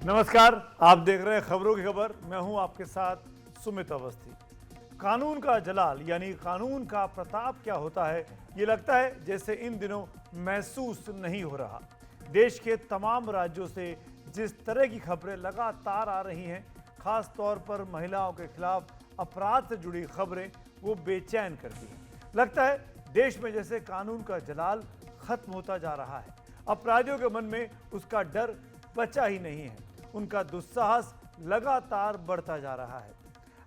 नमस्कार, आप देख रहे हैं खबरों की खबर। मैं हूं आपके साथ सुमित अवस्थी। कानून का जलाल यानी कानून का प्रताप क्या होता है, ये लगता है जैसे इन दिनों महसूस नहीं हो रहा। देश के तमाम राज्यों से जिस तरह की खबरें लगातार आ रही हैं, खास तौर पर महिलाओं के खिलाफ अपराध से जुड़ी खबरें, वो बेचैन करती हैं। लगता है देश में जैसे कानून का जलाल खत्म होता जा रहा है। अपराधियों के मन में उसका डर बचा ही नहीं है। उनका दुस्साहस लगातार बढ़ता जा रहा है।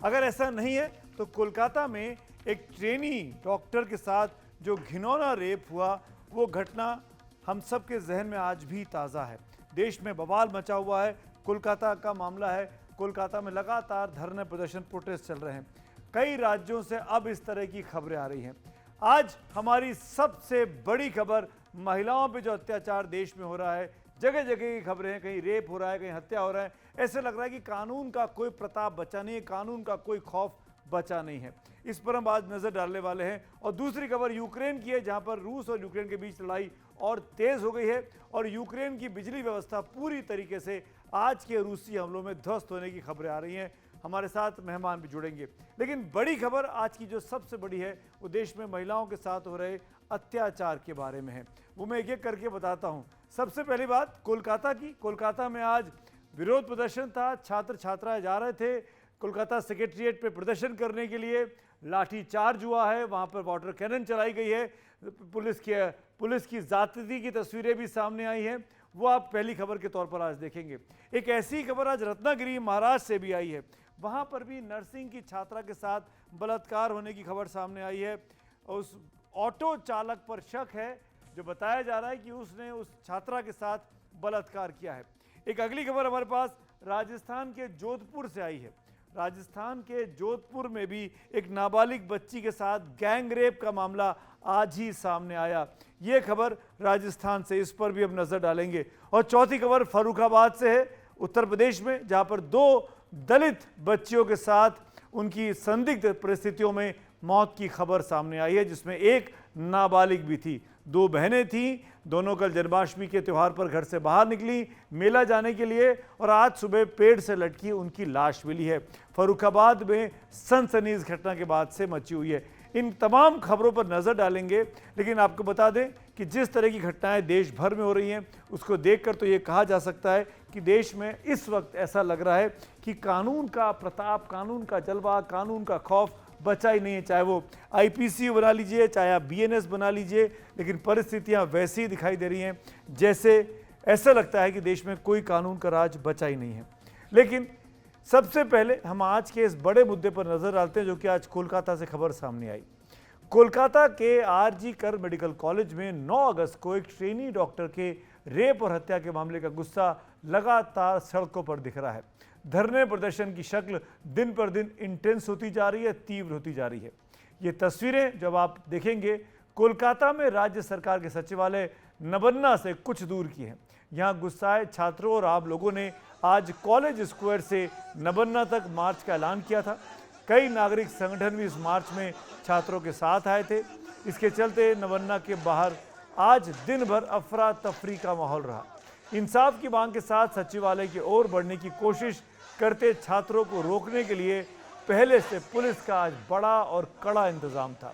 अगर ऐसा नहीं है तो कोलकाता में एक ट्रेनी डॉक्टर के साथ जो घिनौना रेप हुआ, वो घटना हम सब के जहन में आज भी ताज़ा है। देश में बवाल मचा हुआ है। कोलकाता का मामला है। कोलकाता में लगातार धरने प्रदर्शन प्रोटेस्ट चल रहे हैं। कई राज्यों से अब इस तरह की खबरें आ रही हैं। आज हमारी सबसे बड़ी खबर महिलाओं पे जो अत्याचार देश में हो रहा है, जगह जगह की खबरें हैं। कहीं रेप हो रहा है, कहीं हत्या हो रहा है। ऐसे लग रहा है कि कानून का कोई प्रताप बचा नहीं है, कानून का कोई खौफ बचा नहीं है। इस पर हम आज नजर डालने वाले हैं। और दूसरी खबर यूक्रेन की है, जहां पर रूस और यूक्रेन के बीच लड़ाई और तेज हो गई है और यूक्रेन की बिजली व्यवस्था पूरी तरीके से आज के रूसी हमलों में ध्वस्त होने की खबरें आ रही हैं। हमारे साथ मेहमान भी जुड़ेंगे। लेकिन बड़ी खबर आज की जो सबसे बड़ी है, वो देश में महिलाओं के साथ हो रहे अत्याचार के बारे में है। वो मैं एक एक करके बताता हूं। सबसे पहली बात कोलकाता की। कोलकाता में आज विरोध प्रदर्शन था। छात्र छात्राएं जा रहे थे कोलकाता सेक्रेटरीट पे प्रदर्शन करने के लिए। लाठी चार्ज हुआ है, वहां पर वाटर कैनन चलाई गई है। पुलिस की जातिदी की तस्वीरें भी सामने आई हैं। वो आप पहली खबर के तौर पर आज देखेंगे। एक ऐसी खबर आज रत्नागिरी महाराष्ट्र से भी आई है। वहां पर भी नर्सिंग की छात्रा के साथ बलात्कार होने की खबर सामने आई है। उस ऑटो चालक पर शक है, जो बताया जा रहा है कि उसने उस छात्रा के साथ बलात्कार किया है। एक अगली खबर हमारे पास राजस्थान के जोधपुर से आई है। राजस्थान के जोधपुर में भी एक नाबालिग बच्ची के साथ गैंग रेप का मामला आज ही सामने आया। ये खबर राजस्थान से, इस पर भी हम नजर डालेंगे। और चौथी खबर फर्रुखाबाद से है, उत्तर प्रदेश में, जहां पर 2 दलित बच्चियों के साथ उनकी संदिग्ध परिस्थितियों में मौत की खबर सामने आई है, जिसमें एक नाबालिग भी थी। 2 बहनें थीं। दोनों कल जन्माष्टमी के त्यौहार पर घर से बाहर निकली मेला जाने के लिए, और आज सुबह पेड़ से लटकी उनकी लाश मिली है। फर्रुखाबाद में सनसनीज घटना के बाद से मची हुई है। इन तमाम खबरों पर नजर डालेंगे। लेकिन आपको बता दें कि जिस तरह की घटनाएं देश भर में हो रही हैं, उसको देखकर तो ये कहा जा सकता है कि देश में इस वक्त ऐसा लग रहा है कि कानून का प्रताप, कानून का जलवा, कानून का खौफ बचा ही नहीं है। चाहे वो आईपीसी बना लीजिए, चाहे आप बीएनएस बना लीजिए, लेकिन परिस्थितियां वैसी ही दिखाई दे रही हैं जैसे ऐसा लगता है कि देश में कोई कानून का राज बचा ही नहीं है। लेकिन सबसे पहले हम आज के इस बड़े मुद्दे पर नजर डालते हैं, जो कि आज कोलकाता से खबर सामने आई। कोलकाता के आरजी कर मेडिकल कॉलेज में 9 अगस्त को एक ट्रेनी डॉक्टर के रेप और हत्या के मामले का गुस्सा लगातार सड़कों पर दिख रहा है। धरने प्रदर्शन की शक्ल दिन पर दिन इंटेंस होती जा रही है, तीव्र होती जा रही है। ये तस्वीरें जब आप देखेंगे, कोलकाता में राज्य सरकार के सचिवालय नबन्ना से कुछ दूर की हैं। यहाँ गुस्साए छात्रों और आम लोगों ने आज कॉलेज स्क्वायर से नबन्ना तक मार्च का ऐलान किया था। कई नागरिक संगठन भी इस मार्च में छात्रों के साथ आए थे। इसके चलते नबन्ना के बाहर आज दिन भर अफरा तफरी का माहौल रहा। इंसाफ की मांग के साथ सचिवालय की ओर बढ़ने की कोशिश करते छात्रों को रोकने के लिए पहले से पुलिस का आज बड़ा और कड़ा इंतजाम था।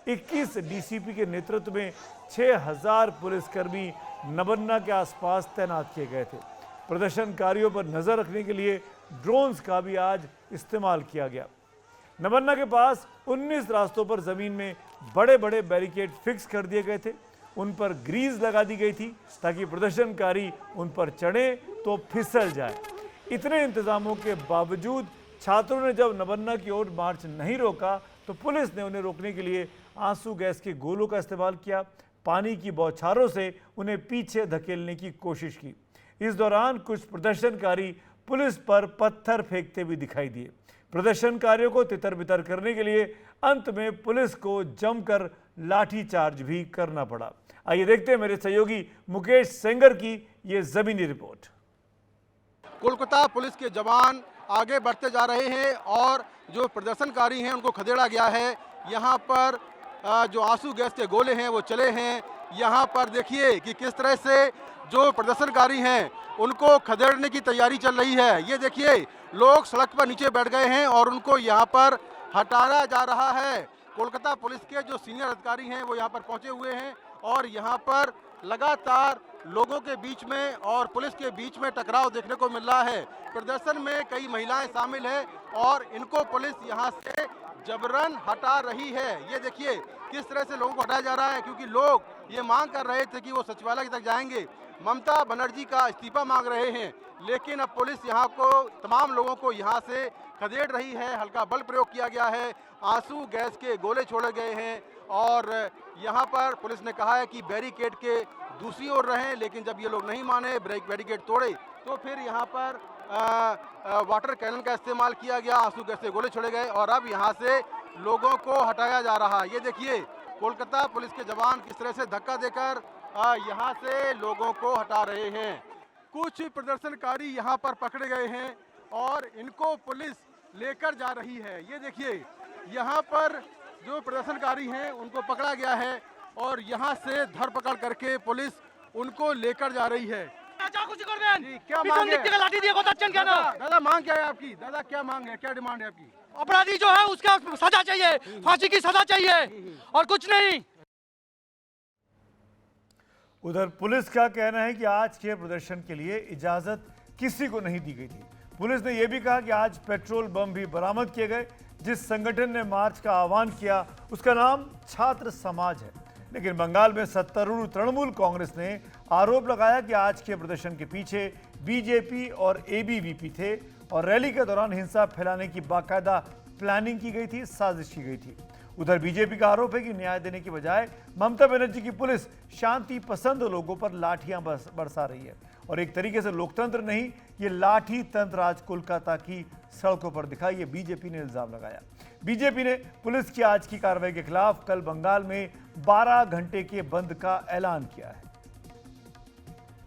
21 डीसीपी के नेतृत्व में 6000 पुलिसकर्मी नबन्ना के आसपास तैनात किए गए थे। प्रदर्शनकारियों पर नजर रखने के लिए ड्रोन्स का भी आज इस्तेमाल किया गया। नबन्ना के पास 19 रास्तों पर जमीन में बड़े बड़े बैरिकेड फिक्स कर दिए गए थे। उन पर ग्रीस लगा दी गई थी ताकि प्रदर्शनकारी उन पर चढ़े तो फिसल जाए। इतने इंतजामों के बावजूद छात्रों ने जब नबन्ना की ओर मार्च नहीं रोका, तो पुलिस ने उन्हें रोकने के लिए आंसू गैस के गोलों का इस्तेमाल किया। पानी की बौछारों से उन्हें पीछे धकेलने की कोशिश की। इस दौरान कुछ प्रदर्शनकारी पुलिस पर पत्थर फेंकते भी दिखाई दिए। प्रदर्शनकारियों को तितर बितर करने के लिए अंत में पुलिस को जमकर लाठीचार्ज भी करना पड़ा। आइए देखते हैं मेरे सहयोगी मुकेश सेंगर की ये जमीनी रिपोर्ट। कोलकाता पुलिस के जवान आगे बढ़ते जा रहे हैं और जो प्रदर्शनकारी हैं उनको खदेड़ा गया है। यहाँ पर जो आंसू गैस के गोले हैं वो चले हैं। यहाँ पर देखिए कि किस तरह से जो प्रदर्शनकारी हैं उनको खदेड़ने की तैयारी चल रही है। ये देखिए लोग सड़क पर नीचे बैठ गए हैं और उनको यहाँ पर हटाया जा रहा है। कोलकाता पुलिस के जो सीनियर अधिकारी हैं वो यहाँ पर पहुँचे हुए हैं और यहाँ पर लगातार लोगों के बीच में और पुलिस के बीच में टकराव देखने को मिल रहा है। प्रदर्शन में कई महिलाएं शामिल हैं और इनको पुलिस यहाँ से जबरन हटा रही है। ये देखिए किस तरह से लोगों को हटाया जा रहा है, क्योंकि लोग ये मांग कर रहे थे कि वो सचिवालय तक जाएंगे, ममता बनर्जी का इस्तीफा मांग रहे हैं, लेकिन अब पुलिस यहाँ को तमाम लोगों को यहाँ से खदेड़ रही है। हल्का बल प्रयोग किया गया है, आंसू गैस के गोले छोड़े गए हैं और यहाँ पर पुलिस ने कहा है कि बैरिकेड के दूसरी ओर रहें, लेकिन जब ये लोग नहीं माने, बैरिकेड तोड़े, तो फिर यहाँ पर वाटर कैनन का इस्तेमाल किया गया, आंसू गैस के गोले छोड़े गए और अब यहाँ से लोगों को हटाया जा रहा है। ये देखिए कोलकाता पुलिस के जवान किस तरह से धक्का देकर यहाँ से लोगों को हटा रहे हैं। कुछ प्रदर्शनकारी यहाँ पर पकड़े गए हैं और इनको पुलिस लेकर जा रही है। ये देखिए यहाँ पर जो प्रदर्शनकारी हैं उनको पकड़ा गया है और यहाँ से धरपकड़ करके पुलिस उनको लेकर जा रही है। जी, क्या मांग है? लाठी दिए दादा मांग क्या है आपकी? दादा क्या मांग है, क्या डिमांड है आपकी? अपराधी जो है उसका सजा चाहिए, फांसी की सजा चाहिए और कुछ नहीं। उधर पुलिस का कहना है कि आज के प्रदर्शन के लिए इजाजत किसी को नहीं दी गई थी। पुलिस ने यह भी कहा कि आज पेट्रोल बम भी बरामद किए गए। जिस संगठन ने मार्च का आह्वान किया उसका नाम छात्र समाज है, लेकिन बंगाल में सत्तारूढ़ तृणमूल कांग्रेस ने आरोप लगाया कि आज के प्रदर्शन के पीछे बीजेपी और एबीवीपी थे और रैली के दौरान हिंसा फैलाने की बाकायदा प्लानिंग की गई थी, साजिश की गई थी। उधर बीजेपी का आरोप है कि न्याय देने की बजाय ममता बनर्जी की पुलिस शांति पसंद लोगों पर लाठियां बरसा रही है और एक तरीके से लोकतंत्र नहीं, ये लाठी तंत्र आज कोलकाता की सड़कों पर दिखा, ये बीजेपी ने इल्जाम लगाया। बीजेपी ने पुलिस की आज की कार्रवाई के खिलाफ कल बंगाल में 12 घंटे के बंद का ऐलान किया है।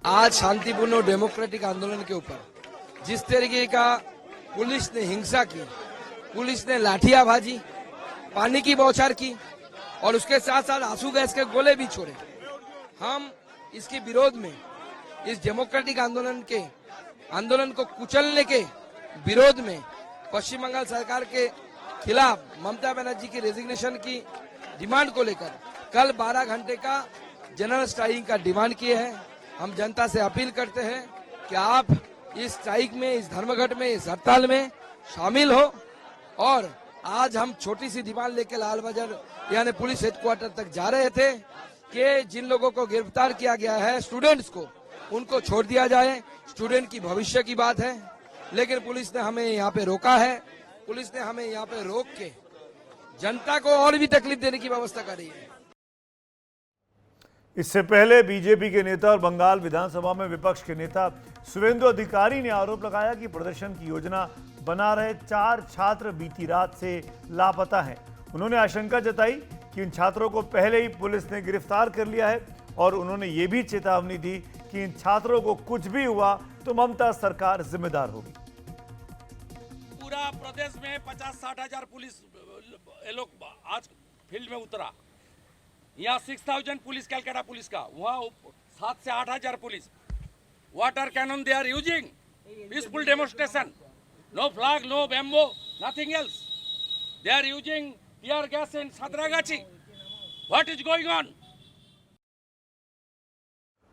आज शांतिपूर्ण डेमोक्रेटिक आंदोलन के ऊपर जिस तरीके का पुलिस ने हिंसा की, पुलिस ने लाठियां भाजी, पानी की बौछार की और उसके साथ साथ आंसू गैस के गोले भी छोड़े, हम इसके विरोध में, इस डेमोक्रेटिक आंदोलन को कुचलने के विरोध में पश्चिम बंगाल सरकार के खिलाफ ममता बनर्जी की रेजिग्नेशन की डिमांड को लेकर कल 12 घंटे का जनरल स्ट्राइक का डिमांड किए हैं। हम जनता से अपील करते हैं कि आप इस स्ट्राइक में, इस धर्मघट में, इस हड़ताल में शामिल हो और आज हम छोटी सी डिमांड लेके लाल बाजार यानी पुलिस हेडक्वार्टर तक जा रहे थे कि जिन लोगों को गिरफ्तार किया गया है, स्टूडेंट्स को, उनको छोड़ दिया जाए। स्टूडेंट की भविष्य की बात है, लेकिन पुलिस ने हमें यहाँ पे रोका है। पुलिस ने हमें यहाँ पे रोक के जनता को और भी तकलीफ देने की व्यवस्था कर रही है। इससे पहले बीजेपी के नेता और बंगाल विधानसभा में विपक्ष के नेता शुवेंदु अधिकारी ने आरोप लगाया कि प्रदर्शन की योजना बना रहे 4 छात्र बीती रात से लापता हैं। उन्होंने आशंका जताई कि इन छात्रों को पहले ही पुलिस ने गिरफ्तार कर लिया है और उन्होंने ये भी चेतावनी दी कि इन छात्रों को कुछ भी हुआ तो ममता सरकार जिम्मेदार होगी। पूरा प्रदेश में 50-60 हजार पुलिस ये लोग आज फील्ड में उतरा। यहाँ 6000 पुलिस कलकत्ता पुलिस का, वहाँ 7 से 8 हजार पुलिस। Water cannon they are using, peaceful demonstration, no flag, no bamboo, nothing else. They are using tear gas in Santragachi. What is going on?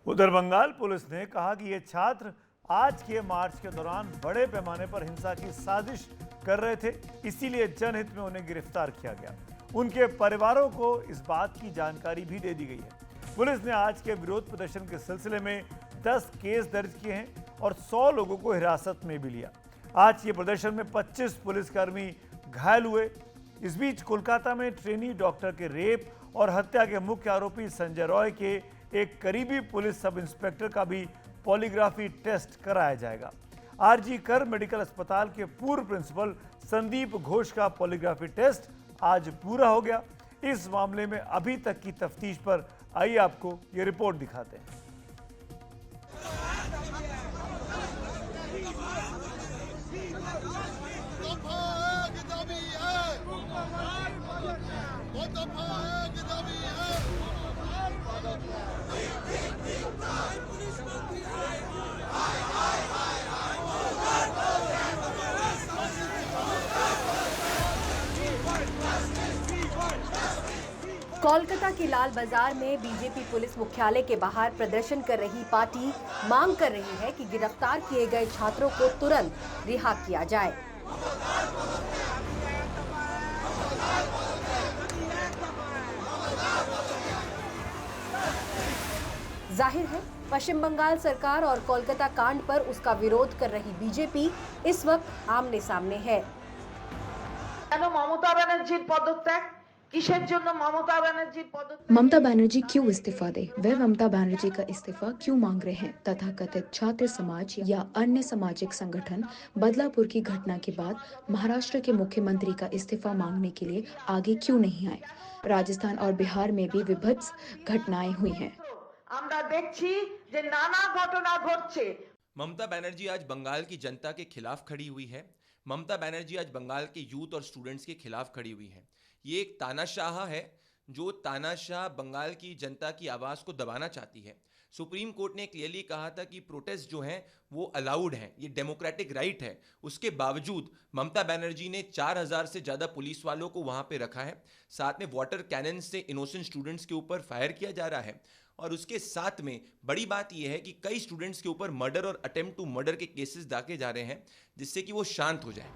उधर बंगाल पुलिस ने कहा कि ये छात्र आज के मार्च के दौरान बड़े पैमाने पर हिंसा की साजिश कर रहे थे, इसीलिए जनहित में उन्हें गिरफ्तार किया गया। उनके परिवारों को इस बात की जानकारी भी दे दी गई है। पुलिस ने आज के विरोध प्रदर्शन के सिलसिले में 10 केस दर्ज किए हैं और 100 लोगों को हिरासत में भी लिया। आज के प्रदर्शन में 25 पुलिसकर्मी घायल हुए। इस बीच कोलकाता में ट्रेनी डॉक्टर के रेप और हत्या के मुख्य आरोपी संजय रॉय के एक करीबी पुलिस सब इंस्पेक्टर का भी पॉलीग्राफी टेस्ट कराया जाएगा। आरजी कर मेडिकल अस्पताल के पूर्व प्रिंसिपल संदीप घोष का पॉलीग्राफी टेस्ट आज पूरा हो गया। इस मामले में अभी तक की तफ्तीश पर आइए आपको ये रिपोर्ट दिखाते हैं। है कोलकाता के लाल बाजार में बीजेपी पुलिस मुख्यालय के बाहर प्रदर्शन कर रही पार्टी मांग कर रही है कि गिरफ्तार किए गए छात्रों को तुरंत रिहा किया जाए। जाहिर है पश्चिम बंगाल सरकार और कोलकाता कांड पर उसका विरोध कर रही बीजेपी इस वक्त आमने सामने है। ममता बनर्जी क्यों इस्तीफा दे? वह ममता बनर्जी का इस्तीफा क्यों मांग रहे हैं? तथाकथित छात्र समाज या अन्य सामाजिक संगठन बदलापुर की घटना के बाद महाराष्ट्र के मुख्यमंत्री का इस्तीफा मांगने के लिए आगे क्यों नहीं आए? राजस्थान और बिहार में भी विभत्स घटनाएं हुई हैं। ममता बनर्जी आज बंगाल की जनता के खिलाफ खड़ी हुई है। ममता बनर्जी आज बंगाल के यूथ और स्टूडेंट्स के खिलाफ खड़ी हुई है। ये एक तानाशाह है जो तानाशाह बंगाल की जनता की आवाज़ को दबाना चाहती है। सुप्रीम कोर्ट ने क्लियरली कहा था कि प्रोटेस्ट जो हैं वो अलाउड हैं, ये डेमोक्रेटिक राइट है। उसके बावजूद ममता बनर्जी ने 4000 से ज़्यादा पुलिस वालों को वहाँ पे रखा है। साथ में वाटर कैनन से इनोसेंट स्टूडेंट्स के ऊपर फायर किया जा रहा है। और उसके साथ में बड़ी बात यह है कि कई स्टूडेंट्स के ऊपर मर्डर और अटेम्प्ट टू मर्डर के केसेस दागे जा रहे हैं, जिससे कि वो शांत हो जाए।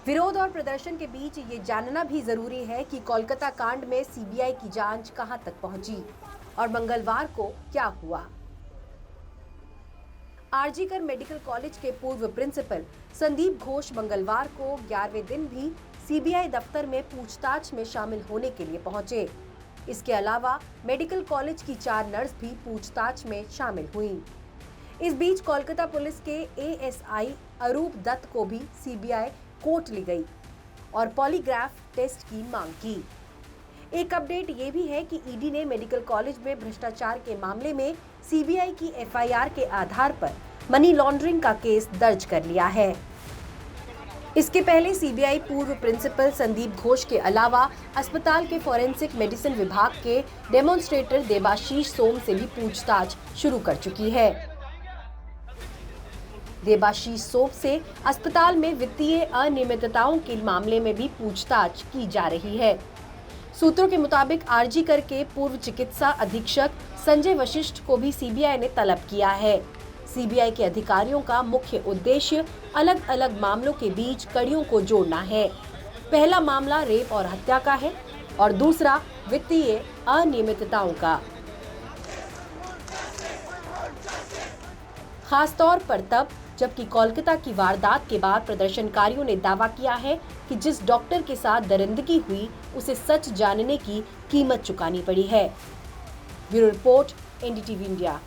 विरोध और प्रदर्शन के बीच ये जानना भी जरूरी है कि कोलकाता कांड में सीबीआई की जांच कहां तक पहुंची और मंगलवार को क्या हुआ। आरजीकर मेडिकल कॉलेज के पूर्व प्रिंसिपल संदीप घोष मंगलवार को 11वें दिन भी सीबीआई दफ्तर में पूछताछ में शामिल होने के लिए पहुंचे। इसके अलावा मेडिकल कॉलेज की 4 नर्स भी पूछताछ में शामिल हुई। इस बीच कोलकाता पुलिस के एएसआई अरूप दत्त को भी सीबीआई कोर्ट ली गई और पॉलीग्राफ टेस्ट की मांग की। एक अपडेट ये भी है कि ईडी ने मेडिकल कॉलेज में भ्रष्टाचार के मामले में सीबीआई की एफआईआर के आधार पर मनी लॉन्ड्रिंग का केस दर्ज कर लिया है। इसके पहले सीबीआई पूर्व प्रिंसिपल संदीप घोष के अलावा अस्पताल के फॉरेंसिक मेडिसिन विभाग के डेमोन्स्ट्रेटर देबाशीष सोम से भी पूछताछ शुरू कर चुकी है। देबाशीष सोम से अस्पताल में वित्तीय अनियमितताओं के मामले में भी पूछताछ की जा रही है। सूत्रों के मुताबिक आरजीकर के पूर्व चिकित्सा अधीक्षक संजय वशिष्ठ को भी सीबीआई ने तलब किया है। सीबीआई के अधिकारियों का मुख्य उद्देश्य अलग अलग मामलों के बीच कड़ियों को जोड़ना है। पहला मामला रेप और हत्या का है और दूसरा वित्तीय अनियमितताओं का। खासतौर पर तब जबकि कोलकाता की वारदात के बाद प्रदर्शनकारियों ने दावा किया है कि जिस डॉक्टर के साथ दरिंदगी हुई उसे सच जानने की कीमत चुकानी पड़ी है। Bureau report, NDTV India.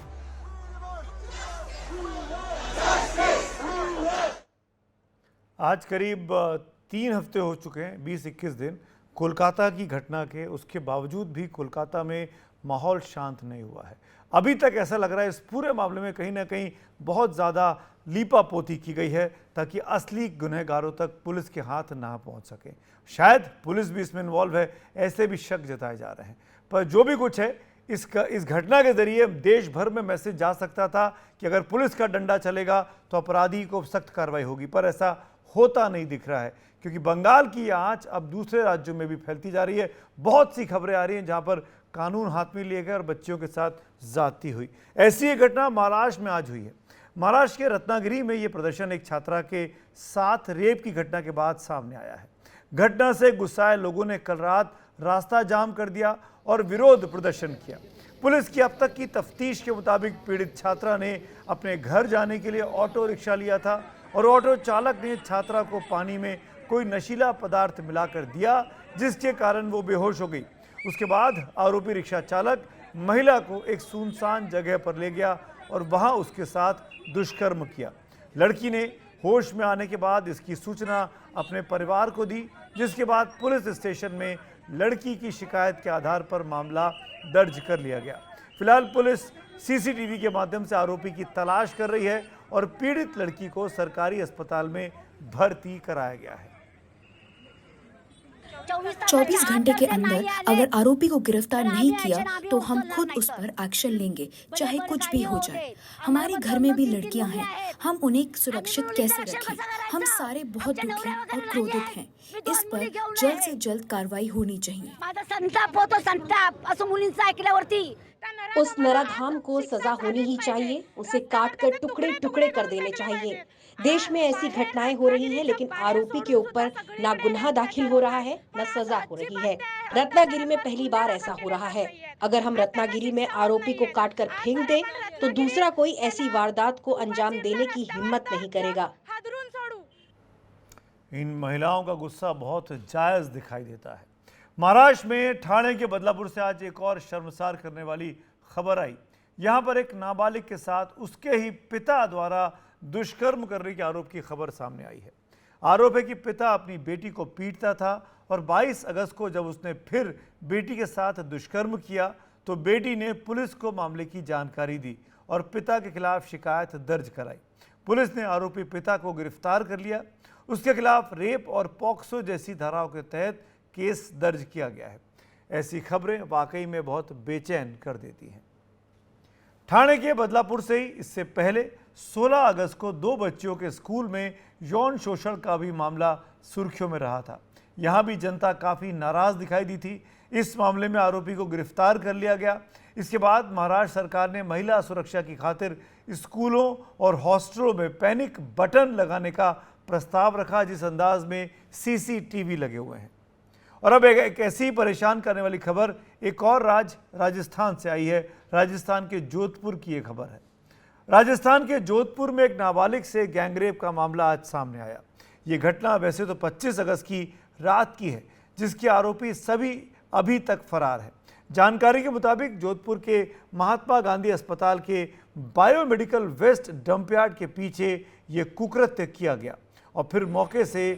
आज करीब 3 हफ्ते हो चुके हैं, 20-21 दिन कोलकाता की घटना के। उसके बावजूद भी कोलकाता में माहौल शांत नहीं हुआ है। अभी तक ऐसा लग रहा है इस पूरे मामले में कहीं ना कहीं बहुत ज़्यादा लीपापोती की गई है ताकि असली गुनहगारों तक पुलिस के हाथ ना पहुंच सके। शायद पुलिस भी इसमें इन्वॉल्व है, ऐसे भी शक जताए जा रहे हैं। पर जो भी कुछ है, इस घटना के जरिए देश भर में मैसेज जा सकता था कि अगर पुलिस का डंडा चलेगा तो अपराधी को सख्त कार्रवाई होगी, पर ऐसा होता नहीं दिख रहा है क्योंकि बंगाल की आंच अब दूसरे राज्यों में भी फैलती जा रही है। बहुत सी खबरें आ रही हैं जहां पर कानून हाथ में लिए गए और बच्चियों के साथ ज्यादती हुई। ऐसी एक घटना महाराष्ट्र में आज हुई है। महाराष्ट्र के रत्नागिरी में ये प्रदर्शन एक छात्रा के साथ रेप की घटना के बाद सामने आया है। घटना से गुस्साए लोगों ने कल रात रास्ता जाम कर दिया और विरोध प्रदर्शन किया। पुलिस की अब तक की तफ्तीश के मुताबिक पीड़ित छात्रा ने अपने घर जाने के लिए ऑटो रिक्शा लिया था और ऑटो चालक ने छात्रा को पानी में कोई नशीला पदार्थ मिलाकर दिया, जिसके कारण वो बेहोश हो गई। उसके बाद आरोपी रिक्शा चालक महिला को एक सुनसान जगह पर ले गया और वहां उसके साथ दुष्कर्म किया। लड़की ने होश में आने के बाद इसकी सूचना अपने परिवार को दी, जिसके बाद पुलिस स्टेशन में लड़की की शिकायत के आधार पर मामला दर्ज कर लिया गया। फिलहाल पुलिस सीसीटीवी के माध्यम से आरोपी की तलाश कर रही है और पीड़ित लड़की को सरकारी अस्पताल में भर्ती कराया गया है। 24 घंटे के अंदर अगर आरोपी को गिरफ्तार नहीं किया तो हम खुद उस पर एक्शन लेंगे, चाहे कुछ भी हो जाए। हमारे घर में भी लड़कियां हैं, हम उन्हें सुरक्षित कैसे रखें? हम सारे बहुत दुखी और क्रोधित हैं। इस पर जल्द से जल्द कार्रवाई होनी चाहिए। उस नराधाम को सजा होनी ही चाहिए, उसे काट कर टुकड़े टुकड़े कर देने चाहिए। देश में ऐसी घटनाएं हो रही हैं, लेकिन आरोपी के ऊपर ना गुनाह दाखिल हो रहा है, न सजा हो रही है। रत्नागिरी में पहली बार ऐसा हो रहा है। अगर हम रत्नागिरी में आरोपी को काट कर फेंक दें, तो दूसरा कोई ऐसी वारदात को अंजाम देने की हिम्मत नहीं करेगा। इन महिलाओं का गुस्सा बहुत जायज दिखाई देता है। महाराष्ट्र में ठाणे के बदलापुर से आज एक और शर्मसार करने वाली खबर आई। यहां पर एक नाबालिग के साथ उसके ही पिता द्वारा दुष्कर्म करने के आरोप की खबर सामने आई है। आरोप है कि पिता अपनी बेटी को पीटता था और 22 अगस्त को जब उसने फिर बेटी के साथ दुष्कर्म किया तो बेटी ने पुलिस को मामले की जानकारी दी और पिता के खिलाफ शिकायत दर्ज कराई। पुलिस ने आरोपी पिता को गिरफ्तार कर लिया। उसके खिलाफ रेप और पॉक्सो जैसी धाराओं के तहत केस दर्ज किया गया है। ऐसी खबरें वाकई में बहुत बेचैन कर देती हैं। ठाणे के बदलापुर से ही इससे पहले 16 अगस्त को 2 बच्चियों के स्कूल में यौन शोषण का भी मामला सुर्खियों में रहा था। यहां भी जनता काफ़ी नाराज दिखाई दी थी। इस मामले में आरोपी को गिरफ्तार कर लिया गया। इसके बाद महाराष्ट्र सरकार ने महिला सुरक्षा की खातिर स्कूलों और हॉस्टलों में पैनिक बटन लगाने का प्रस्ताव रखा, जिस अंदाज में CCTV लगे हुए हैं। और अब एक ऐसी ही परेशान करने वाली खबर एक और राजस्थान से आई है। राजस्थान के जोधपुर की ये खबर है। राजस्थान के जोधपुर में एक नाबालिग से गैंगरेप का मामला आज सामने आया। ये घटना वैसे तो 25 अगस्त की रात की है, जिसके आरोपी सभी अभी तक फरार है। जानकारी के मुताबिक जोधपुर के महात्मा गांधी अस्पताल के बायोमेडिकल वेस्ट डंपयार्ड के पीछे ये कुकृत्य किया गया और फिर मौके से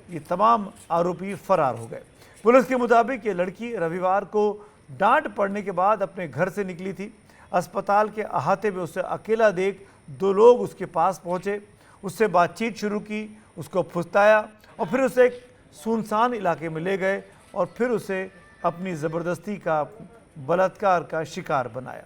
ये तमाम आरोपी फरार हो गए। पुलिस के मुताबिक ये लड़की रविवार को डांट पड़ने के बाद अपने घर से निकली थी। अस्पताल के अहाते में उसे अकेला देख 2 लोग उसके पास पहुंचे, उससे बातचीत शुरू की, उसको फुसलाया और फिर उसे एक सुनसान इलाके में ले गए और फिर उसे अपनी ज़बरदस्ती का बलात्कार का शिकार बनाया।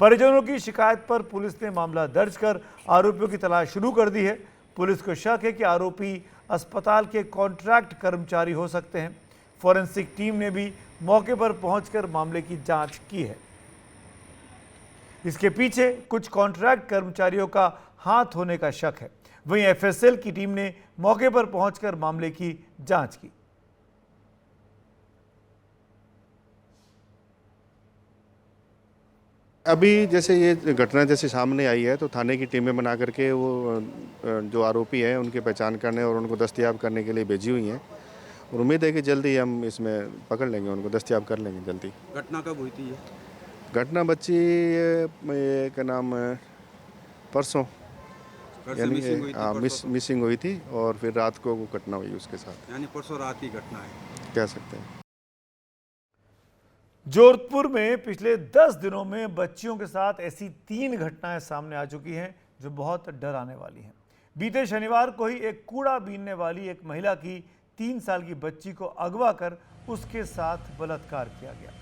परिजनों की शिकायत पर पुलिस ने मामला दर्ज कर आरोपियों की तलाश शुरू कर दी है। पुलिस को शक है कि आरोपी अस्पताल के कॉन्ट्रैक्ट कर्मचारी हो सकते हैं। फॉरेंसिक टीम ने भी मौके पर पहुंचकर मामले की जांच की है। इसके पीछे कुछ कॉन्ट्रैक्ट कर्मचारियों का हाथ होने का शक है। वहीं FSL की टीम ने मौके पर पहुंचकर मामले की जांच की। अभी जैसे ये घटना जैसे सामने आई है तो थाने की टीमें बना करके वो जो आरोपी हैं उनकी पहचान करने और उनको दस्तयाब करने के लिए भेजी हुई हैं और उम्मीद है कि जल्दी हम इसमें पकड़ लेंगे, उनको दस्तयाब कर लेंगे जल्दी। घटना कब हुई थी ये? घटना बच्ची ये का नाम परसों यानी मिसिंग हुई थी और फिर रात को वो घटना हुई उसके साथ, यानी परसों रात की घटना है कह सकते हैं। जोधपुर में पिछले 10 दिनों में बच्चियों के साथ ऐसी 3 घटनाएं सामने आ चुकी हैं जो बहुत डराने वाली हैं। बीते शनिवार को ही एक कूड़ा बीनने वाली एक महिला की 3 साल की बच्ची को अगवा कर उसके साथ बलात्कार किया गया।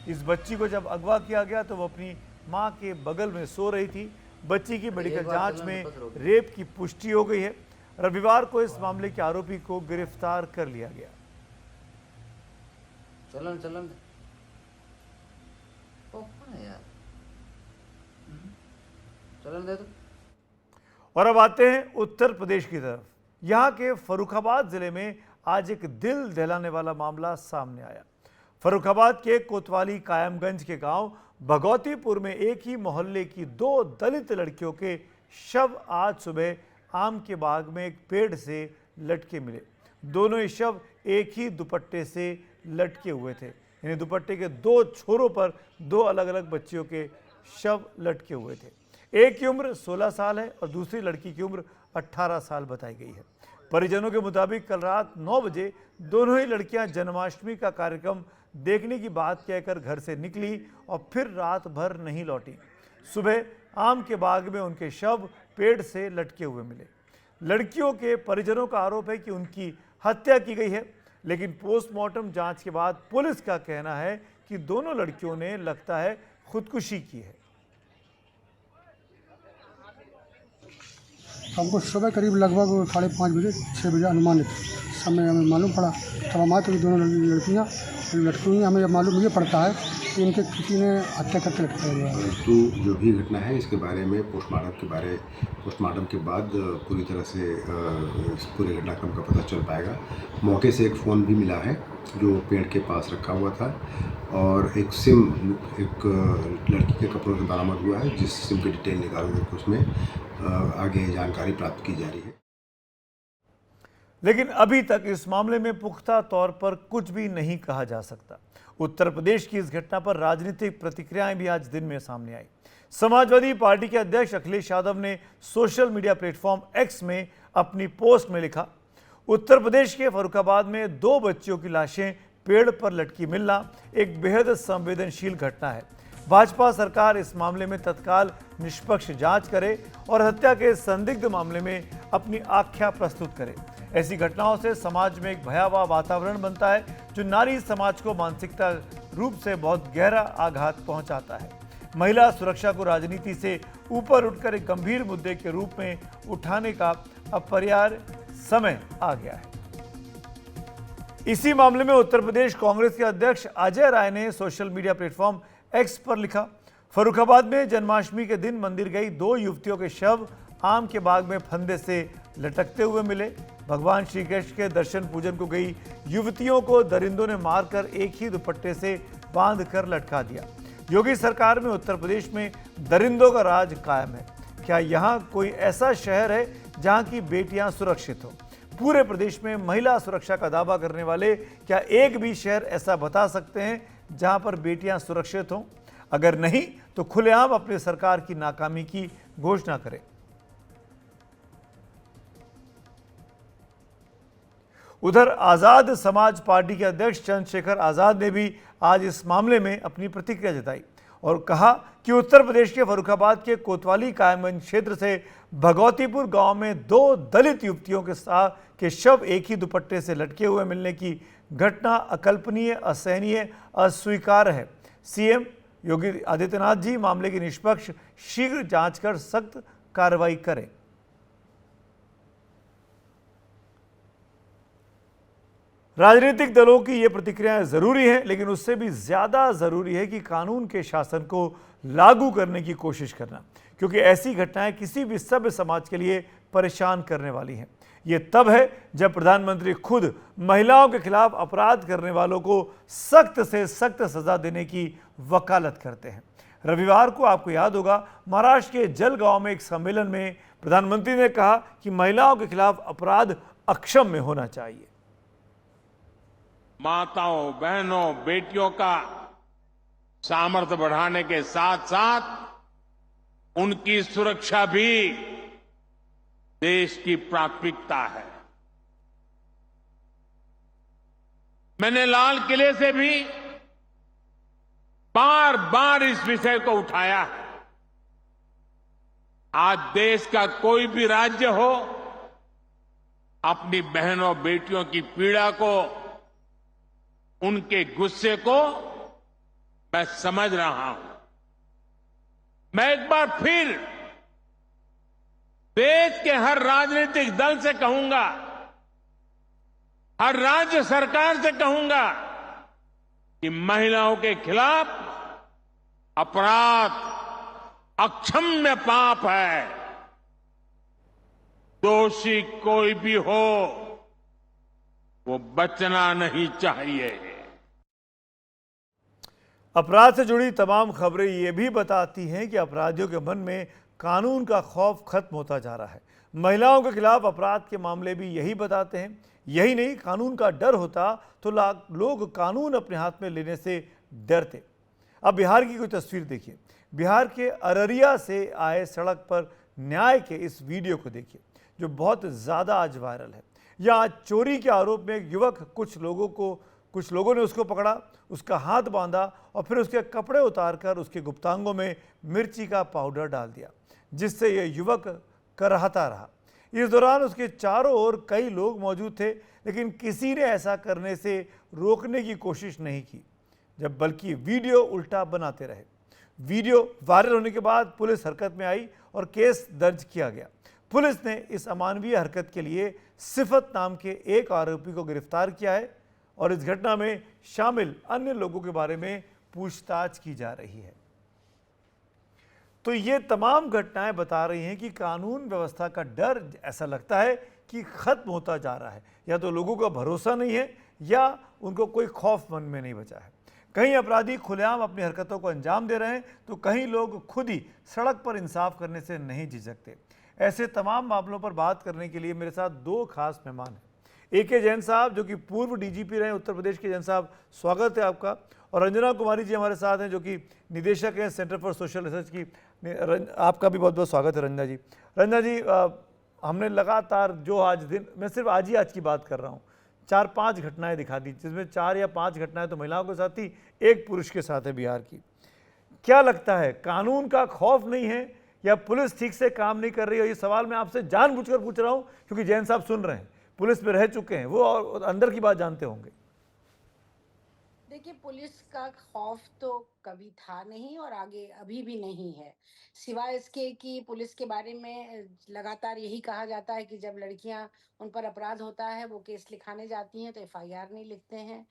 इस बच्ची को जब अगवा किया गया तो वो अपनी मां के बगल में सो रही थी। बच्ची की मेडिकल जांच में रेप की पुष्टि हो गई है। रविवार को इस मामले के आरोपी को गिरफ्तार कर लिया गया। चलन दे तो। और अब आते हैं उत्तर प्रदेश की तरफ। यहाँ के फर्रुखाबाद जिले में आज एक दिल दहलाने वाला मामला सामने आया। फर्रुखाबाद के कोतवाली कायमगंज के गांव भगवतीपुर में एक ही मोहल्ले की 2 दलित लड़कियों के शव आज सुबह आम के बाग में एक पेड़ से लटके मिले। दोनों ही शव एक ही दुपट्टे से लटके हुए थे। यानी दुपट्टे के 2 छोरों पर 2 अलग अलग बच्चियों के शव लटके हुए थे। एक की उम्र 16 साल है और दूसरी लड़की की उम्र 18 साल बताई गई है। परिजनों के मुताबिक कल रात 9 बजे दोनों ही लड़कियां जन्माष्टमी का कार्यक्रम देखने की बात कहकर घर से निकली और फिर रात भर नहीं लौटी। सुबह आम के बाग में उनके शव पेड़ से लटके हुए मिले। लड़कियों के परिजनों का आरोप है कि उनकी हत्या की गई है। लेकिन पोस्टमार्टम जांच के बाद पुलिस का कहना है कि दोनों लड़कियों ने लगता है खुदकुशी की है। हमको सुबह करीब लगभग 5:30 बजे 6 बजे अनुमानित समय हमें मालूम पड़ा, तब हम आए तो दोनों लड़कियाँ लटकी हुई। हमें मालूम ये पड़ता है कि इनके किसी ने हत्या करके लटकाया गया है। तो जो भी घटना है इसके बारे में पोस्टमार्टम के बाद पूरी तरह से इस पूरे घटनाक्रम का पता चल पाएगा। मौके से एक फ़ोन भी मिला है जो पेड़ के पास रखा हुआ था, और एक सिम एक लड़की के कपड़ों से बरामद हुआ है, जिस सिम की डिटेल निकालने को उसमें आगे जानकारी प्राप्त की जा रही है। लेकिन अभी तक इस मामले में पुख्ता तौर पर कुछ भी नहीं कहा जा सकता। उत्तर प्रदेश की इस घटना पर राजनीतिक प्रतिक्रियाएं भी आज दिन में सामने आई। समाजवादी पार्टी के अध्यक्ष अखिलेश यादव ने सोशल मीडिया प्लेटफॉर्म एक्स में अपनी पोस्ट में लिखा, उत्तर प्रदेश के फर्रुखाबाद में 2 बच्चियों की लाशें पेड़ पर लटकी मिलना एक बेहद संवेदनशील घटना है। भाजपा सरकार इस मामले में तत्काल निष्पक्ष जांच करे और हत्या के संदिग्ध मामले में अपनी आख्या प्रस्तुत करे। ऐसी घटनाओं से समाज में एक भयावह वातावरण बनता है जो नारी समाज को मानसिकता रूप से बहुत गहरा आघात पहुंचाता है। महिला सुरक्षा को राजनीति से ऊपर उठकर एक गंभीर मुद्दे के रूप में उठाने का अब पर्याप्त समय आ गया है। इसी मामले में उत्तर प्रदेश कांग्रेस के अध्यक्ष अजय राय ने सोशल मीडिया प्लेटफॉर्म एक्स पर लिखा, फर्रुखाबाद में जन्माष्टमी के दिन मंदिर गई 2 युवतियों के शव आम के बाग में फंदे से लटकते हुए मिले। भगवान श्री कृष्ण के दर्शन पूजन को गई युवतियों को दरिंदों ने मारकर एक ही दुपट्टे से बांध कर लटका दिया। योगी सरकार में उत्तर प्रदेश में दरिंदों का राज कायम है। क्या यहाँ कोई ऐसा शहर है जहाँ की बेटियां सुरक्षित हो? पूरे प्रदेश में महिला सुरक्षा का दावा करने वाले क्या एक भी शहर ऐसा बता सकते हैं जहां पर बेटियां सुरक्षित हों? अगर नहीं तो खुलेआम अपनी सरकार की नाकामी की घोषणा करें। उधर आजाद समाज पार्टी के अध्यक्ष चंद्रशेखर आजाद ने भी आज इस मामले में अपनी प्रतिक्रिया जताई और कहा कि उत्तर प्रदेश के फर्रुखाबाद के कोतवाली कायमगंज क्षेत्र से भगवतीपुर गांव में 2 दलित युवतियों के शव एक ही दुपट्टे से लटके हुए मिलने की घटना अकल्पनीय, असहनीय, अस्वीकार्य है। सीएम योगी आदित्यनाथ जी मामले की निष्पक्ष शीघ्र जांच कर सख्त कार्रवाई करें। राजनीतिक दलों की ये प्रतिक्रियाएं जरूरी हैं, लेकिन उससे भी ज्यादा जरूरी है कि कानून के शासन को लागू करने की कोशिश करना, क्योंकि ऐसी घटनाएं किसी भी सभ्य समाज के लिए परेशान करने वाली हैं। ये तब है जब प्रधानमंत्री खुद महिलाओं के खिलाफ अपराध करने वालों को सख्त से सख्त सजा देने की वकालत करते हैं। रविवार को आपको याद होगा, महाराष्ट्र के जलगांव में एक सम्मेलन में प्रधानमंत्री ने कहा कि महिलाओं के खिलाफ अपराध अक्षम्य होना चाहिए। माताओं, बहनों, बेटियों का सामर्थ्य बढ़ाने के साथ साथ उनकी सुरक्षा भी देश की प्राथमिकता है। मैंने लाल किले से भी बार बार इस विषय को उठाया है। आज देश का कोई भी राज्य हो, अपनी बहनों बेटियों की पीड़ा को, उनके गुस्से को मैं समझ रहा हूं। मैं एक बार फिर देश के हर राजनीतिक दल से कहूंगा, हर राज्य सरकार से कहूंगा कि महिलाओं के खिलाफ अपराध अक्षम्य पाप है। दोषी कोई भी हो, वो बचना नहीं चाहिए। अपराध से जुड़ी तमाम खबरें ये भी बताती हैं कि अपराधियों के मन में कानून का खौफ खत्म होता जा रहा है। महिलाओं के खिलाफ अपराध के मामले भी यही बताते हैं। यही नहीं, कानून का डर होता तो लोग कानून अपने हाथ में लेने से डरते। अब बिहार की कोई तस्वीर देखिए। बिहार के अररिया से आए सड़क पर न्याय के इस वीडियो को देखिए, जो बहुत ज़्यादा आज वायरल है। यहाँ चोरी के आरोप में एक युवक कुछ लोगों ने उसको पकड़ा, उसका हाथ बांधा और फिर उसके कपड़े उतारकर उसके गुप्तांगों में मिर्ची का पाउडर डाल दिया, जिससे यह युवक करहता रहा। इस दौरान उसके चारों ओर कई लोग मौजूद थे, लेकिन किसी ने ऐसा करने से रोकने की कोशिश नहीं की, जब बल्कि वीडियो उल्टा बनाते रहे। वीडियो वायरल होने के बाद पुलिस हरकत में आई और केस दर्ज किया गया। पुलिस ने इस अमानवीय हरकत के लिए सिफत नाम के एक आरोपी को गिरफ्तार किया है और इस घटना में शामिल अन्य लोगों के बारे में पूछताछ की जा रही है। तो ये तमाम घटनाएं बता रही हैं कि कानून व्यवस्था का डर ऐसा लगता है कि खत्म होता जा रहा है। या तो लोगों का भरोसा नहीं है या उनको कोई खौफ मन में नहीं बचा है। कहीं अपराधी खुलेआम अपनी हरकतों को अंजाम दे रहे हैं तो कहीं लोग खुद ही सड़क पर इंसाफ करने से नहीं झिझकते। ऐसे तमाम मामलों पर बात करने के लिए मेरे साथ दो खास मेहमान हैं। AK जैन साहब जो कि पूर्व DGP रहे उत्तर प्रदेश के। जैन साहब, स्वागत है आपका। और रंजना कुमारी जी हमारे साथ हैं जो कि निदेशक हैं सेंटर फॉर सोशल रिसर्च की। आपका भी बहुत बहुत स्वागत है रंजना जी। रंजना जी, हमने लगातार जो आज दिन, मैं सिर्फ आज की बात कर रहा हूँ, 4-5 घटनाएं दिखा दी, जिसमें 4 या 5 घटनाएं तो महिलाओं के साथ ही एक पुरुष के साथ है बिहार की। क्या लगता है, कानून का खौफ नहीं है या पुलिस ठीक से काम नहीं कर रही है? ये सवाल मैं आपसे जानबूझकर पूछ रहा हूँ क्योंकि जैन साहब सुन रहे हैं, पुलिस में रह चुके हैं, वो और अंदर की बात जानते होंगे। देखिए, पुलिस का खौफ तो कभी था नहीं और आगे अभी भी नहीं है, सिवाय इसके कि पुलिस के बारे में लगातार यही कहा जाता है कि जब लड़कियां उन पर अपराध होता है वो केस लिखाने जाती हैं तो FIR नहीं लिखते हैं।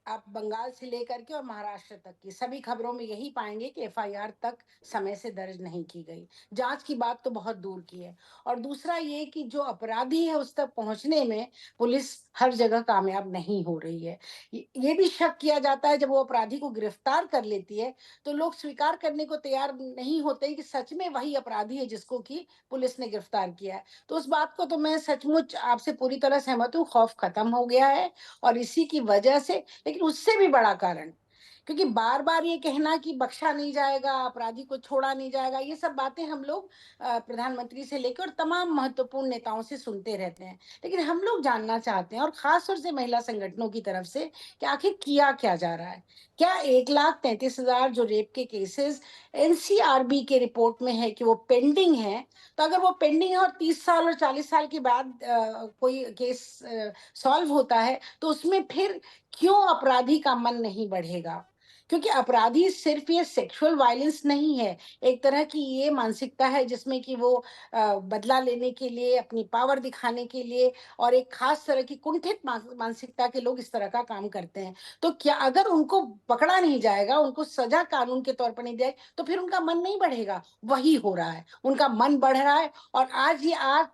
आप बंगाल से लेकर के और महाराष्ट्र तक की सभी खबरों में यही पाएंगे कि FIR तक समय से दर्ज नहीं की गई। जांच की बात तो बहुत दूर की है। और दूसरा ये कि जो अपराधी है उस तक पहुंचने में पुलिस हर जगह कामयाब नहीं हो रही है। ये भी शक किया जाता है, जब वो अपराधी को गिरफ्तार कर लेती है तो लोग स्वीकार करने को तैयार नहीं होते कि सच में वही अपराधी है जिसको कि पुलिस ने गिरफ्तार किया है। तो उस बात को तो मैं सचमुच आपसे पूरी तरह सहमत हूँ, खौफ खत्म हो गया है। और इसी की वजह से, लेकिन उससे भी बड़ा कारण, क्योंकि बार बार ये कहना कि बख्शा नहीं जाएगा, अपराधी को छोड़ा नहीं जाएगा, ये सब बातें हम लोग प्रधानमंत्री से लेकर तमाम महत्वपूर्ण नेताओं से सुनते रहते हैं। लेकिन हम लोग जानना चाहते हैं, और खास तौर से महिला संगठनों की तरफ से, कि आखिर किया क्या जा रहा है। क्या 1,33,000 जो रेप के केसेस NCRB के रिपोर्ट में है कि वो पेंडिंग है, तो अगर वो पेंडिंग है और 30 साल और 40 साल के बाद कोई केस सॉल्व होता है तो उसमें फिर क्यों अपराधी का मन नहीं बढ़ेगा? क्योंकि अपराधी सिर्फ ये सेक्सुअल वायलेंस नहीं है, एक तरह की ये मानसिकता है जिसमें कि वो बदला लेने के लिए, अपनी पावर दिखाने के लिए, और एक खास तरह की कुंठित मानसिकता के लोग इस तरह का काम करते हैं। तो क्या अगर उनको पकड़ा नहीं जाएगा, उनको सजा कानून के तौर पर नहीं जाए, तो फिर उनका मन नहीं बढ़ेगा? वही हो रहा है, उनका मन बढ़ रहा है। और आज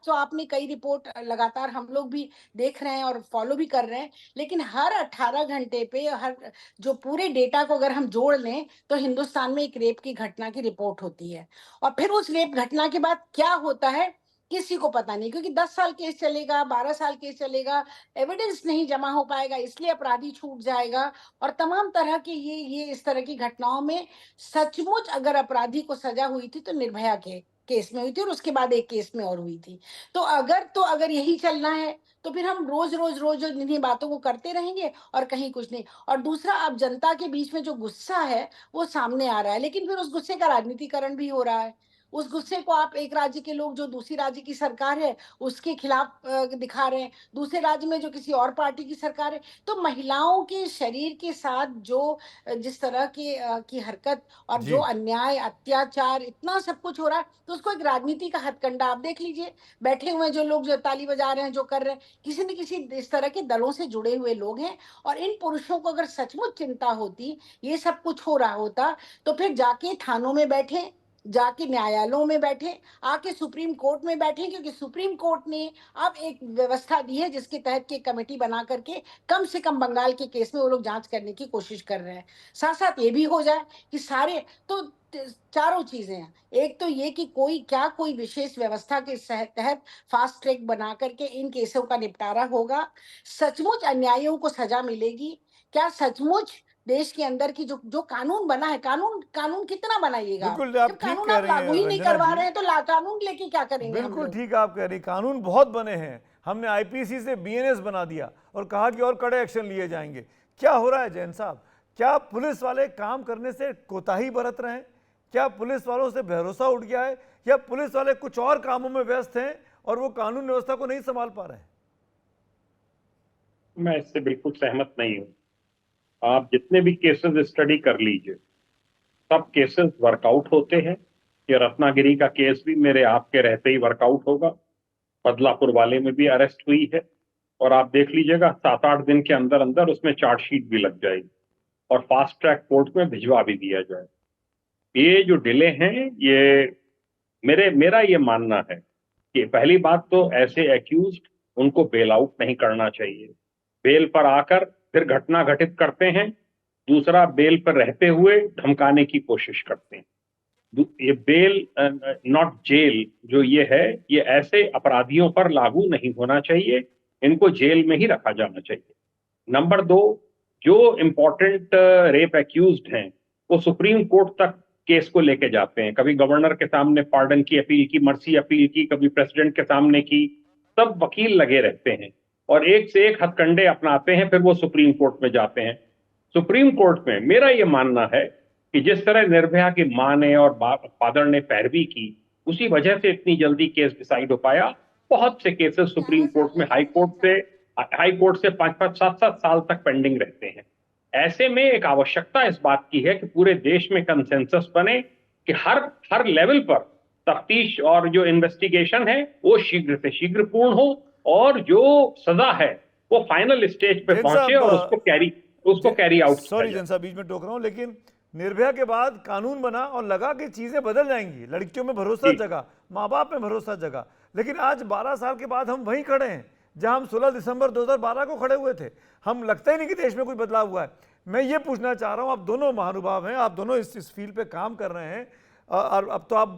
तो आपने कई रिपोर्ट लगातार हम लोग भी देख रहे हैं और फॉलो भी कर रहे हैं, लेकिन हर 18 घंटे पे हर जो पूरे डेटा को अगर हम जोड़ लें तो हिंदुस्तान में एक रेप की घटना की रिपोर्ट होती है। और फिर उस रेप घटना के बाद क्या होता है किसी को पता नहीं, क्योंकि 10 साल केस चलेगा, 12 साल केस चलेगा, एविडेंस नहीं जमा हो पाएगा, इसलिए अपराधी छूट जाएगा। और तमाम तरह के ये इस तरह की घटनाओं में सचमुच अगर अपराधी को सजा हुई थी तो निर्भया के केस में हुई थी और उसके बाद एक केस में और हुई थी। तो अगर यही चलना है तो फिर हम रोज इन्हीं बातों को करते रहेंगे और कहीं कुछ नहीं। और दूसरा, अब जनता के बीच में जो गुस्सा है वो सामने आ रहा है, लेकिन फिर उस गुस्से का राजनीतिकरण भी हो रहा है। उस गुस्से को आप एक राज्य के लोग जो दूसरी राज्य की सरकार है उसके खिलाफ दिखा रहे हैं, दूसरे राज्य में जो किसी और पार्टी की सरकार है। तो महिलाओं के शरीर के साथ जो जिस तरह की हरकत और जो अन्याय, अत्याचार, इतना सब कुछ हो रहा है, तो उसको एक राजनीति का हथकंडा आप देख लीजिए। बैठे हुए जो लोग जो ताली बजा रहे हैं, जो कर रहे हैं, किसी न किसी इस तरह के दलों से जुड़े हुए लोग हैं। और इन पुरुषों को अगर सचमुच चिंता होती, ये सब कुछ हो रहा होता, तो फिर जाके थानों में बैठे, जाके न्यायालयों में बैठे, आके सुप्रीम कोर्ट में बैठे, क्योंकि सुप्रीम कोर्ट ने अब एक व्यवस्था दी है जिसके तहत की कमेटी बना करके कम से कम बंगाल के केस में वो लोग जांच करने की कोशिश कर रहे हैं। साथ साथ ये भी हो जाए कि सारे, तो चारों चीजें हैं। एक तो ये कि कोई विशेष व्यवस्था के तहत फास्ट ट्रैक बना करके इन केसों का निपटारा होगा, सचमुच अन्यायियों को सजा मिलेगी। क्या सचमुच देश के अंदर की जो कानून बना है, कानून कितना बनाइएगा? जब कानून आप लागू ही नहीं करवा रहे हैं तो कानून लेके क्या करेंगे? बिल्कुल ठीक आप कह रही, कानून बहुत बने हैं। हमने IPC से BNS बना दिया और कहा कि और कड़े एक्शन लिए जाएंगे। क्या हो रहा है जैन साहब? क्या पुलिस वाले काम करने से कोताही बरत रहे हैं? क्या पुलिस वालों से भरोसा उठ गया है, या पुलिस वाले कुछ और कामों में व्यस्त हैं और वो कानून व्यवस्था को नहीं संभाल पा रहे हैं। मैं इससे बिल्कुल सहमत नहीं हूं। आप जितने भी केसेस स्टडी कर लीजिए, सब केसेस वर्कआउट होते हैं। ये रत्नागिरी का केस भी मेरे आपके रहते ही वर्कआउट होगा। बदलापुर वाले में भी अरेस्ट हुई है और आप देख लीजिएगा 7-8 दिन के अंदर अंदर उसमें चार्जशीट भी लग जाएगी और फास्ट ट्रैक कोर्ट में भिजवा भी दिया जाए। ये जो डिले हैं, ये मेरा ये मानना है कि पहली बात तो ऐसे एक्यूज्ड उनको बेल आउट नहीं करना चाहिए। बेल पर आकर फिर घटना घटित करते हैं। दूसरा, बेल पर रहते हुए धमकाने की कोशिश करते हैं। ये बेल नॉट जेल जो ये है, ये ऐसे अपराधियों पर लागू नहीं होना चाहिए। इनको जेल में ही रखा जाना चाहिए। नंबर 2, जो इम्पोर्टेंट रेप एक्यूज्ड हैं वो सुप्रीम कोर्ट तक केस को लेके जाते हैं। कभी गवर्नर के सामने पार्डन की अपील की, मर्सी अपील की, कभी प्रेसिडेंट के सामने की। सब वकील लगे रहते हैं और एक से एक हथकंडे अपनाते हैं, फिर वो सुप्रीम कोर्ट में जाते हैं। सुप्रीम कोर्ट में मेरा ये मानना है कि जिस तरह निर्भया की मां ने और फादर ने पैरवी की, उसी वजह से इतनी जल्दी केस डिसाइड हो पाया। बहुत से केसेस सुप्रीम कोर्ट में हाई कोर्ट से 5-5, 7-7 साल तक पेंडिंग रहते हैं। ऐसे में एक आवश्यकता इस बात की है कि पूरे देश में कंसेंसस बने कि हर लेवल पर तफ्तीश और जो इन्वेस्टिगेशन है वो शीघ्र से शीघ्र पूर्ण हो और जो सजा है वो फाइनल स्टेज पे पहुंचे और उसको कैरी आउट। सॉरी जैन साहब, बीच में टोक रहा हूं, लेकिन निर्भया के बाद कानून बना और लगा कि चीजें बदल जाएंगी, लड़कियों में भरोसा जगा, माँ बाप में भरोसा जगा। लेकिन आज 12 साल के बाद हम वहीं खड़े हैं जहां हम 16 दिसंबर 2012 को खड़े हुए थे। हम लगता ही नहीं कि देश में कोई बदलाव हुआ है। मैं ये पूछना चाह रहा हूं, आप दोनों महानुभाव हैं, आप दोनों इस फील्ड पे काम कर रहे हैं और अब तो आप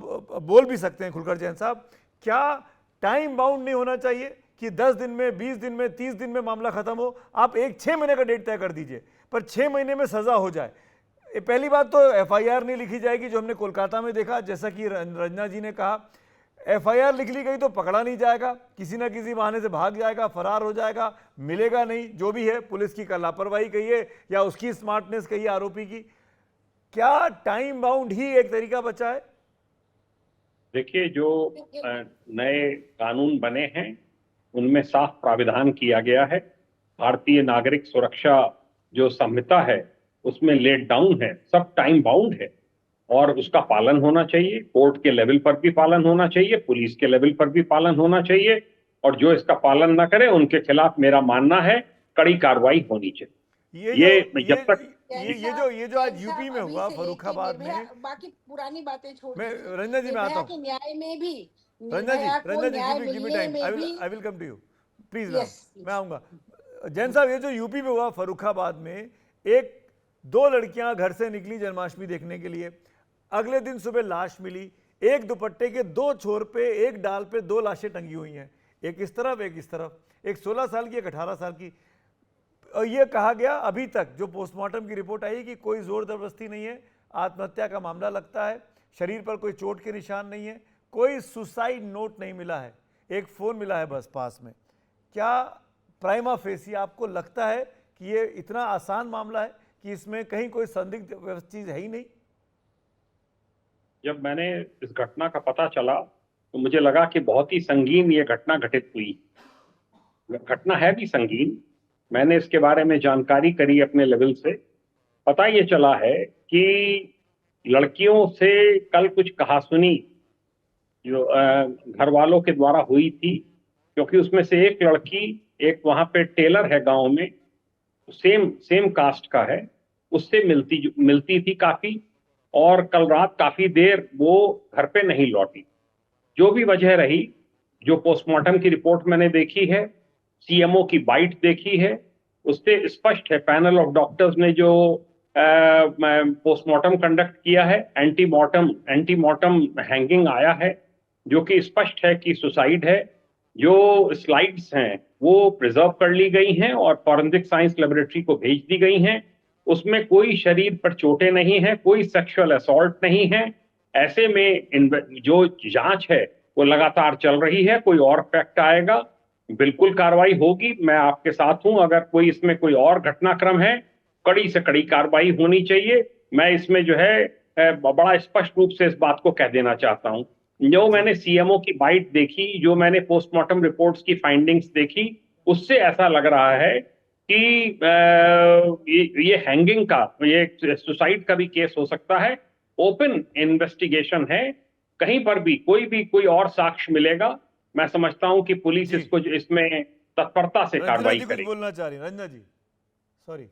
बोल भी सकते हैं खुलकर जैन साहब, क्या टाइम बाउंड नहीं होना चाहिए कि 10 दिन में, 20 दिन में, 30 दिन में मामला खत्म हो? आप 6 महीने का डेट तय कर दीजिए, पर 6 महीने में सजा हो जाए। पहली बात तो एफआईआर नहीं लिखी जाएगी, जो हमने कोलकाता में देखा। जैसा कि रंजना जी ने कहा, एफआईआर लिख ली गई तो पकड़ा नहीं जाएगा, किसी ना किसी बहाने से भाग जाएगा, फरार हो जाएगा, मिलेगा नहीं। जो भी है, पुलिस की लापरवाही कहिए या उसकी स्मार्टनेस कहिए आरोपी की। क्या टाइम बाउंड ही एक तरीका बचा है? देखिए, जो नए कानून बने हैं उनमें साफ प्राविधान किया गया है। भारतीय नागरिक सुरक्षा जो संहिता है उसमें लेट डाउन है, सब टाइम बाउंड है और उसका पालन होना चाहिए। कोर्ट के लेवल पर भी पालन होना चाहिए, पुलिस के लेवल पर भी पालन होना चाहिए और जो इसका पालन ना करे उनके खिलाफ मेरा मानना है कड़ी कार्रवाई होनी चाहिए। ये जो आज यूपी में हुआ, फर्रुखाबाद में, बाकी पुरानी बातें छोड़, मैं रंजना जी में आता हूँ। न्याय में भी, Ranjana ji give me time, I will come to you please. मैं आऊंगा। जैन साहब, ये जो यूपी में हुआ फर्रुखाबाद में, 2 लड़कियां घर से निकली जन्माष्टमी देखने के लिए, अगले दिन सुबह लाश मिली। एक दुपट्टे के 2 छोर पे, एक डाल पे 2 लाशें टंगी हुई हैं, एक इस तरफ एक इस तरफ, एक 16 साल की, एक 18 साल की। और ये कहा गया अभी तक जो पोस्टमार्टम की रिपोर्ट आई कि कोई जोर जबरदस्ती नहीं है, आत्महत्या का मामला लगता है, शरीर पर कोई चोट के निशान नहीं है, कोई सुसाइड नोट नहीं मिला है, एक फ़ोन मिला है बस पास में। क्या प्राइमा फेसी आपको लगता है कि ये इतना आसान मामला है कि इसमें कहीं कोई संदिग्ध चीज है ही नहीं? जब मैंने इस घटना का पता चला तो मुझे लगा कि बहुत ही संगीन ये घटना घटित हुई। घटना है भी संगीन। मैंने इसके बारे में जानकारी करी अपने लेवल से। पता ये चला है कि लड़कियों से कल कुछ कहासुनी जो घर वालों के द्वारा हुई थी, क्योंकि उसमें से एक लड़की, एक वहां पे टेलर है गांव में, सेम कास्ट का है, उससे मिलती थी काफी, और कल रात काफी देर वो घर पे नहीं लौटी। जो भी वजह रही, जो पोस्टमार्टम की रिपोर्ट मैंने देखी है, सीएमओ की बाइट देखी है, उससे स्पष्ट है, पैनल ऑफ डॉक्टर्स ने जो पोस्टमार्टम कंडक्ट किया है, एंटीमॉर्टम हैंगिंग आया है, जो कि स्पष्ट है कि सुसाइड है। जो स्लाइड्स हैं वो प्रिजर्व कर ली गई हैं और फॉरेंसिक साइंस लेबोरेटरी को भेज दी गई हैं। उसमें कोई शरीर पर चोटें नहीं हैं, कोई सेक्सुअल असॉल्ट नहीं है। ऐसे में जो जांच है वो लगातार चल रही है। कोई और फैक्ट आएगा, बिल्कुल कार्रवाई होगी। मैं आपके साथ हूं। अगर कोई इसमें कोई और घटनाक्रम है, कड़ी से कड़ी कार्रवाई होनी चाहिए। मैं इसमें जो है बड़ा स्पष्ट रूप से इस बात को कह देना चाहता हूं जो मैंने सीएमओ की बाइट देखी, जो मैंने पोस्टमार्टम रिपोर्ट्स की फाइंडिंग्स देखी, उससे ऐसा लग रहा है कि ये हैंगिंग का, ये सुसाइड का भी केस हो सकता है। ओपन इन्वेस्टिगेशन है, कहीं पर भी कोई और साक्ष्य मिलेगा, मैं समझता हूं कि पुलिस इसको इसमें तत्परता से रंजना कार्रवाई जी कुछ करेगी। बोलना चाह रही हैं, रंजना जी सॉरी।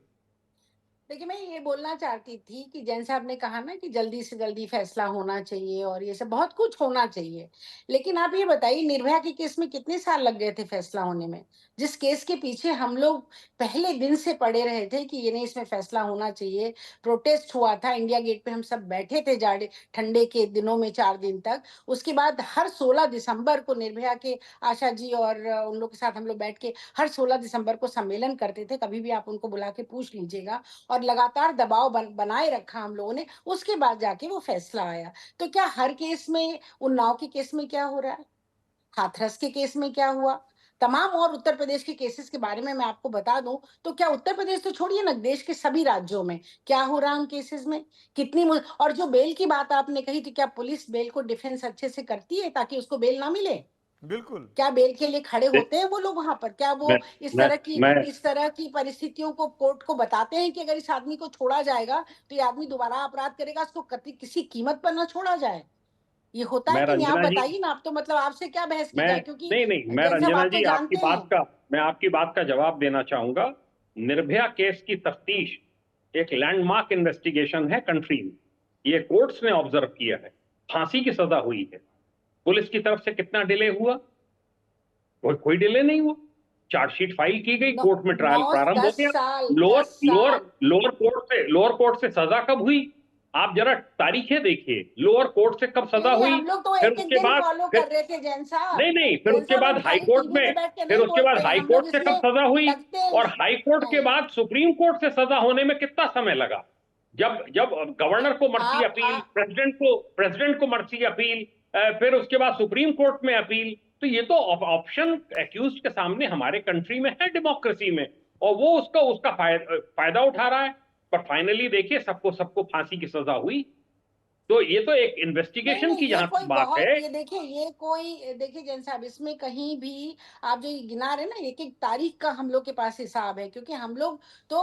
देखिए, मैं ये बोलना चाहती थी कि जैन साहब ने कहा ना कि जल्दी से जल्दी फैसला होना चाहिए और ये सब बहुत कुछ होना चाहिए, लेकिन आप ये बताइए निर्भया के केस में कितने साल लग गए थे फैसला होने में? जिस केस के पीछे हम लोग पहले दिन से पड़े रहे थे कि ये नहीं, इसमें फैसला होना चाहिए। प्रोटेस्ट हुआ था, इंडिया गेट पे हम सब बैठे थे जाड़े ठंडे के दिनों में 4 दिन तक। उसके बाद हर 16 दिसंबर को निर्भया के आशा जी और उन लोग के साथ हम लोग बैठ के हर 16 दिसंबर को सम्मेलन करते थे। कभी भी आप उनको बुला के पूछ लीजिएगा, और लगातार दबाव बनाए रखा हम लोगों ने, उसके बाद जाके वो फैसला आया। तो क्या हर केस में, उन्नाव के केस में क्या हो रहा है, हाथरस के केस में क्या हुआ, तमाम और उत्तर प्रदेश के केसेस के बारे में मैं आपको बता दूं, तो क्या उत्तर प्रदेश तो छोड़िए ना, देश के सभी राज्यों में क्या हो रहा है उन केसेस में, और जो बेल की बात आपने कही थी, क्या पुलिस बेल को डिफेंस अच्छे से करती है ताकि उसको बेल ना मिले? बिल्कुल। क्या बेल के लिए खड़े होते हैं वो लोग वहां पर? क्या वो इस तरह की परिस्थितियों को कोर्ट को बताते हैं कि अगर इस आदमी को छोड़ा जाएगा तो ये आदमी दोबारा अपराध करेगा, इसको किसी कीमत पर ना छोड़ा जाए? ये होता है मैं कि नहीं? आप रंजना जी, बताइए ना। आप तो मतलब आपसे क्या बहस की जाए, क्योंकि मैं जैन साहब रंजना आप तो जी जानते हैं। मैं आपकी बात का जवाब देना चाहूंगा। निर्भया केस की तफ्तीश एक लैंडमार्क इन्वेस्टिगेशन है कंट्री में, ये कोर्ट्स ने ऑब्जर्व किया है, फांसी की सजा हुई है। पुलिस की तरफ से कितना डिले हुआ? कोई डिले नहीं हुआ। चार्जशीट फाइल की गई, कोर्ट में ट्रायल प्रारंभ हो गया। लोअर कोर्ट से सजा कब हुई? आप जरा तारीखें देखिए, लोअर कोर्ट से कब सजा हुई, हम लोग तो फिर एक उसके बाद फॉलो कर रहे थे जैन साहब। नहीं, फिर उसके बाद हाई कोर्ट में, फिर उसके बाद हाई कोर्ट से कब सजा हुई, और हाई कोर्ट के बाद सुप्रीम कोर्ट से सजा होने में कितना समय लगा? जब जब गवर्नर को मर्सी अपील, प्रेसिडेंट को मर्सी अपील, फिर उसके बाद सुप्रीम कोर्ट में अपील, तो ये तो ऑप्शन एक्यूज के सामने हमारे कंट्री में है, डेमोक्रेसी में, और वो उसका फायदा उठा रहा है। पर फाइनली देखिए, सबको फांसी की सजा हुई। तो ये तो एक इन्वेस्टिगेशन की जहां तक बात है, ये देखिए जैन साहब, इसमें कहीं भी आप जो गिना रहे ना, एक एक तारीख का हम लोग के पास हिसाब है, क्योंकि हम लोग तो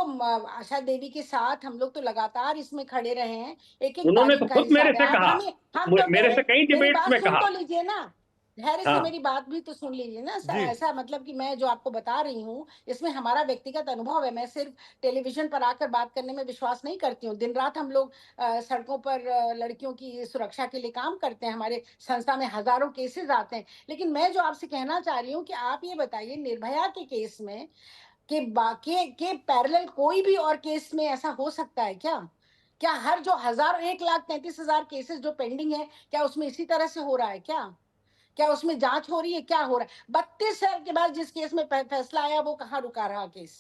आशा देवी के साथ हम लोग तो लगातार इसमें खड़े रहे हैं। एक एक उन्होंने तारीख तो का खुद मेरे हिसाब से है। कहा, मेरे से कई डिबेट्स में कहा। तो लीजिए ना, धैर्य से हाँ। मेरी बात भी तो सुन लीजिए ना। ऐसा मतलब कि मैं जो आपको बता रही हूँ, इसमें हमारा व्यक्तिगत अनुभव है। मैं सिर्फ टेलीविजन पर आकर बात करने में विश्वास नहीं करती हूँ। दिन रात हम लोग सड़कों पर लड़कियों की सुरक्षा के लिए काम करते हैं। हमारे संस्था में हजारों केसेस आते हैं। लेकिन मैं जो आपसे कहना चाह रही हूँ कि आप ये बताइए, निर्भया के केस में के बाकी के पैरेलल कोई भी और केस में ऐसा हो सकता है क्या? क्या हर जो 1,33,000 केसेस जो पेंडिंग है, क्या उसमें इसी तरह से हो रहा है क्या उसमें जांच हो रही है? क्या हो रहा है? 32 साल के बाद जिस केस में फैसला आया, वो कहाँ रुका रहा केस?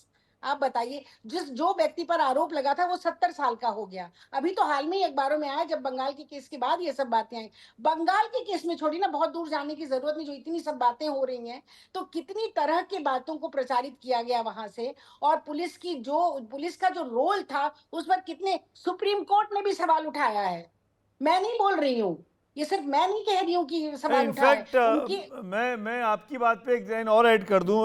आप बताइए। जो व्यक्ति पर आरोप लगा था वो 70 साल का हो गया। अभी तो हाल में ही अखबारों में आया, जब बंगाल के केस के बाद ये सब बातें आई। बंगाल के केस में छोड़ी ना, बहुत दूर जाने की जरूरत नहीं, जो इतनी सब बातें हो रही हैं, तो कितनी तरह की बातों को प्रचारित किया गया वहां से। और पुलिस का जो रोल था, उस पर कितने सुप्रीम कोर्ट ने भी सवाल उठाया है। मैं नहीं बोल रही हूँ, ये सिर्फ मैं नहीं कह रही हूँ कि सवाल उठाए। इनफैक्ट मैं आपकी बात पे एक लाइन और ऐड कर दूं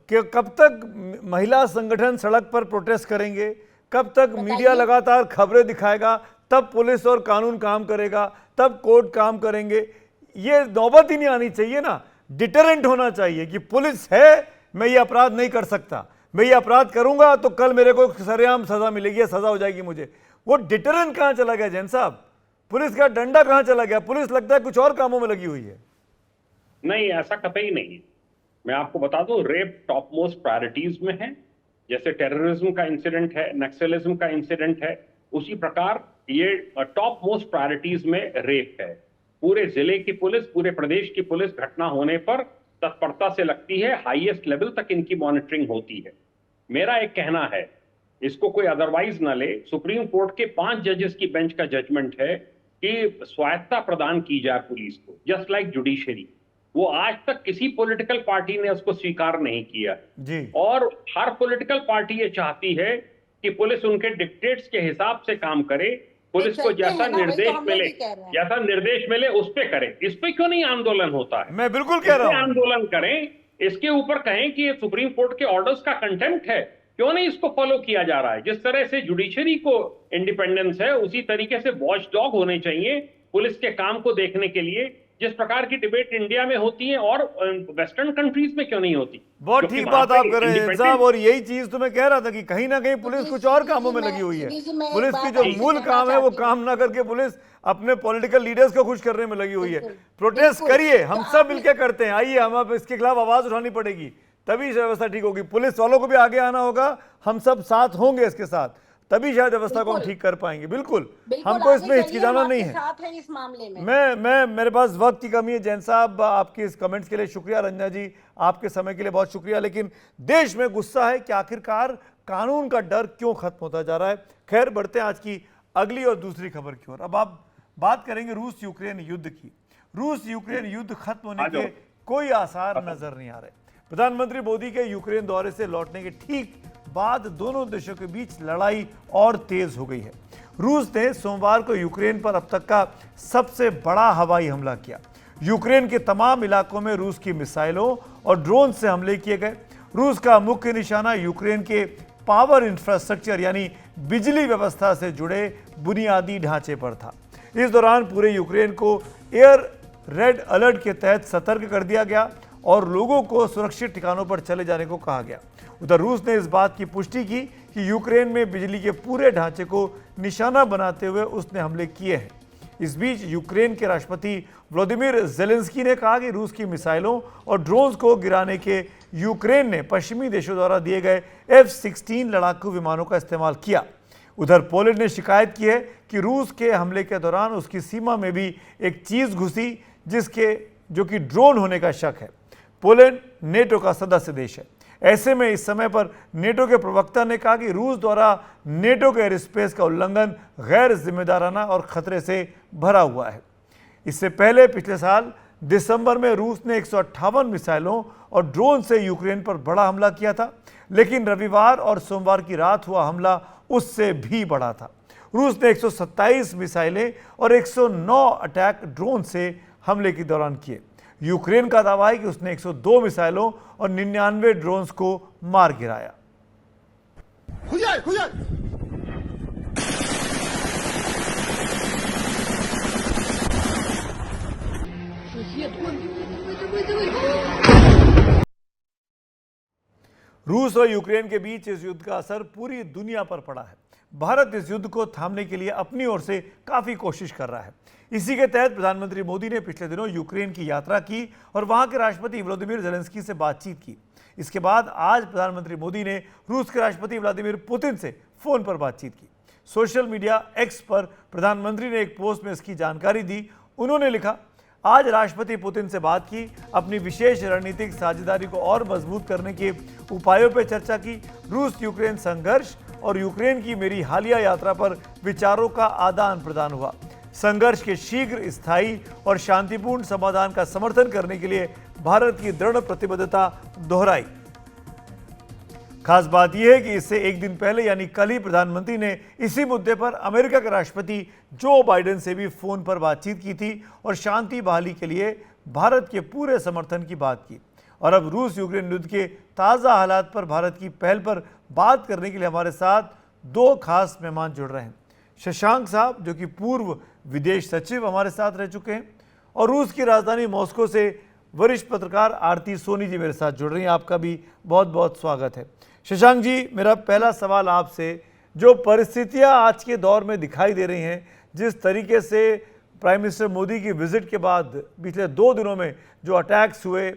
कि कब तक महिला संगठन सड़क पर प्रोटेस्ट करेंगे, कब तक मीडिया लगातार खबरें दिखाएगा, तब पुलिस और कानून काम करेगा, तब कोर्ट काम करेंगे। ये नौबत ही नहीं आनी चाहिए ना। डिटरेंट होना चाहिए कि पुलिस है, मैं ये अपराध नहीं कर सकता, मैं ये अपराध करूंगा तो कल मेरे को सरेआम सजा मिलेगी, सजा हो जाएगी मुझे। वो डिटरेंट कहाँ चला गया जैन साहब? पुलिस का डंडा कहां चला गया? पुलिस लगता है कुछ और कामों में लगी हुई है। नहीं, ऐसा कतई नहीं है। मैं आपको बता दूं, रेप टॉप मोस्ट प्रायोरिटीज में है। जैसे टेररिज्म का इंसिडेंट है, नक्सलिज्म का इंसिडेंट है, उसी प्रकार ये टॉप मोस्ट प्रायोरिटीज में रेप है। पूरे जिले की पुलिस, पूरे प्रदेश की पुलिस घटना होने पर तत्परता से लगती है, हाईएस्ट लेवल तक इनकी मॉनिटरिंग होती है। मेरा एक कहना है, इसको कोई अदरवाइज ना ले, सुप्रीम कोर्ट के 5 जजेस की बेंच का जजमेंट है कि स्वायत्ता प्रदान की जाए पुलिस को, जस्ट लाइक जुडिशरी। वो आज तक किसी पॉलिटिकल पार्टी ने उसको स्वीकार नहीं किया जी। और हर पॉलिटिकल पार्टी ये चाहती है कि पुलिस उनके डिक्टेट्स के हिसाब से काम करे, पुलिस को चलते जैसा हैं ना, वही तो निर्देश हम लोग मिले, भी कह रहे हैं। जैसा निर्देश मिले उस पे करें। इस पे क्यों नहीं आंदोलन होता है? मैं बिल्कुल कह रहा इस पे हूं। आंदोलन करें, इसके ऊपर कहें कि ये सुप्रीम कोर्ट के ऑर्डर्स का कंटेम्प्ट है, क्यों नहीं इसको फॉलो किया जा रहा है? जिस तरह से जुडिशरी को इंडिपेंडेंस है, उसी तरीके से वॉच डॉग होने चाहिए पुलिस के काम को देखने के लिए। जिस प्रकार की डिबेट इंडिया में होती है और वेस्टर्न कंट्रीज में क्यों नहीं होती? बहुत क्योंकि ठीक वहां बात पे आप कर रहे हैं independent- साहब, और यही चीज तो मैं कह रहा था कि कहीं ना कहीं पुलिस कुछ और कामों में लगी हुई है। पुलिस की जो मूल काम है वो काम ना करके पुलिस अपने पॉलिटिकल लीडर्स को खुश करने में लगी हुई है। प्रोटेस्ट करिए, हम सब मिलकर करते हैं, आइए, हम अब इसके खिलाफ आवाज उठानी पड़ेगी, तभी व्यवस्था ठीक होगी। पुलिस वालों को भी आगे आना होगा, हम सब साथ होंगे इसके साथ, तभी शायद व्यवस्था को हम ठीक कर पाएंगे। बिल्कुल, हमको इसमें हिचकिचाना नहीं है। साथ हैं इस मामले में। मैं मेरे पास वक्त की कमी है। जैन साहब, आपके इस कमेंट्स के लिए शुक्रिया। रंजना जी, आपके समय के लिए बहुत शुक्रिया। लेकिन देश में गुस्सा है कि आखिरकार कानून का डर क्यों खत्म होता जा रहा है। खैर, बढ़ते हैं आज की अगली और दूसरी खबर की ओर। अब आप बात करेंगे रूस यूक्रेन युद्ध की। रूस यूक्रेन युद्ध खत्म होने के कोई आसार नजर नहीं आ रहे। प्रधानमंत्री मोदी के यूक्रेन दौरे से लौटने के ठीक बाद दोनों देशों के बीच लड़ाई और तेज हो गई है। रूस ने सोमवार को यूक्रेन पर अब तक का सबसे बड़ा हवाई हमला किया। यूक्रेन के तमाम इलाकों में रूस की मिसाइलों और ड्रोन से हमले किए गए। रूस का मुख्य निशाना यूक्रेन के पावर इंफ्रास्ट्रक्चर यानी बिजली व्यवस्था से जुड़े बुनियादी ढांचे पर था। इस दौरान पूरे यूक्रेन को एयर रेड अलर्ट के तहत सतर्क कर दिया गया और लोगों को सुरक्षित ठिकानों पर चले जाने को कहा गया। उधर रूस ने इस बात की पुष्टि की कि यूक्रेन में बिजली के पूरे ढांचे को निशाना बनाते हुए उसने हमले किए हैं। इस बीच यूक्रेन के राष्ट्रपति व्लादिमीर ज़ेलेंस्की ने कहा कि रूस की मिसाइलों और ड्रोन्स को गिराने के यूक्रेन ने पश्चिमी देशों द्वारा दिए गए F-16 लड़ाकू विमानों का इस्तेमाल किया। उधर पोलैंड ने शिकायत की है कि रूस के हमले के दौरान उसकी सीमा में भी एक चीज घुसी जो कि ड्रोन होने का शक है। पोलैंड नेटो का सदस्य देश है। ऐसे में इस समय पर नेटो के प्रवक्ता ने कहा कि रूस द्वारा नेटो के एयर स्पेस का उल्लंघन गैर जिम्मेदाराना और खतरे से भरा हुआ है। इससे पहले पिछले साल दिसंबर में रूस ने 158 मिसाइलों और ड्रोन से यूक्रेन पर बड़ा हमला किया था, लेकिन रविवार और सोमवार की रात हुआ हमला उससे भी बड़ा था। रूस ने 127 मिसाइलें और 109 अटैक ड्रोन से हमले के दौरान किए। यूक्रेन का दावा है कि उसने 102 मिसाइलों और 99 ड्रोन्स को मार गिराया। रूस और यूक्रेन के बीच इस युद्ध का असर पूरी दुनिया पर पड़ा है। भारत इस युद्ध को थामने के लिए अपनी ओर से काफी कोशिश कर रहा है। इसी के तहत प्रधानमंत्री मोदी ने पिछले दिनों यूक्रेन की यात्रा की और वहां के राष्ट्रपति व्लादिमीर ज़ेलेंस्की से बातचीत की। इसके बाद आज प्रधानमंत्री मोदी ने रूस के राष्ट्रपति व्लादिमीर पुतिन से फोन पर बातचीत की। सोशल मीडिया एक्स पर प्रधानमंत्री ने एक पोस्ट में इसकी जानकारी दी। उन्होंने लिखा, आज राष्ट्रपति पुतिन से बात की, अपनी विशेष रणनीतिक साझेदारी को और मजबूत करने के उपायों पर चर्चा की। रूस यूक्रेन संघर्ष और यूक्रेन की मेरी हालिया यात्रा पर विचारों का आदान प्रदान हुआ। संघर्ष के शीघ्र, स्थायी और शांतिपूर्ण समाधान का समर्थन करने के लिए भारत की दृढ़ प्रतिबद्धता दोहराई। खास बात यह है कि इससे एक दिन पहले यानी कल ही प्रधानमंत्री ने इसी मुद्दे पर अमेरिका के राष्ट्रपति जो बाइडेन से भी फोन पर बातचीत की थी और शांति बहाली के लिए भारत के पूरे समर्थन की बात की। और अब रूस यूक्रेन युद्ध के ताज़ा हालात पर भारत की पहल पर बात करने के लिए हमारे साथ दो खास मेहमान जुड़ रहे हैं। शशांक साहब, जो कि पूर्व विदेश सचिव हमारे साथ रह चुके हैं, और रूस की राजधानी मॉस्को से वरिष्ठ पत्रकार आरती सोनी जी मेरे साथ जुड़ रही हैं। आपका भी बहुत बहुत स्वागत है। शशांक जी, मेरा पहला सवाल आपसे, जो परिस्थितियां आज के दौर में दिखाई दे रही हैं, जिस तरीके से प्राइम मिनिस्टर मोदी की विजिट के बाद पिछले 2 दिनों में जो अटैक्स हुए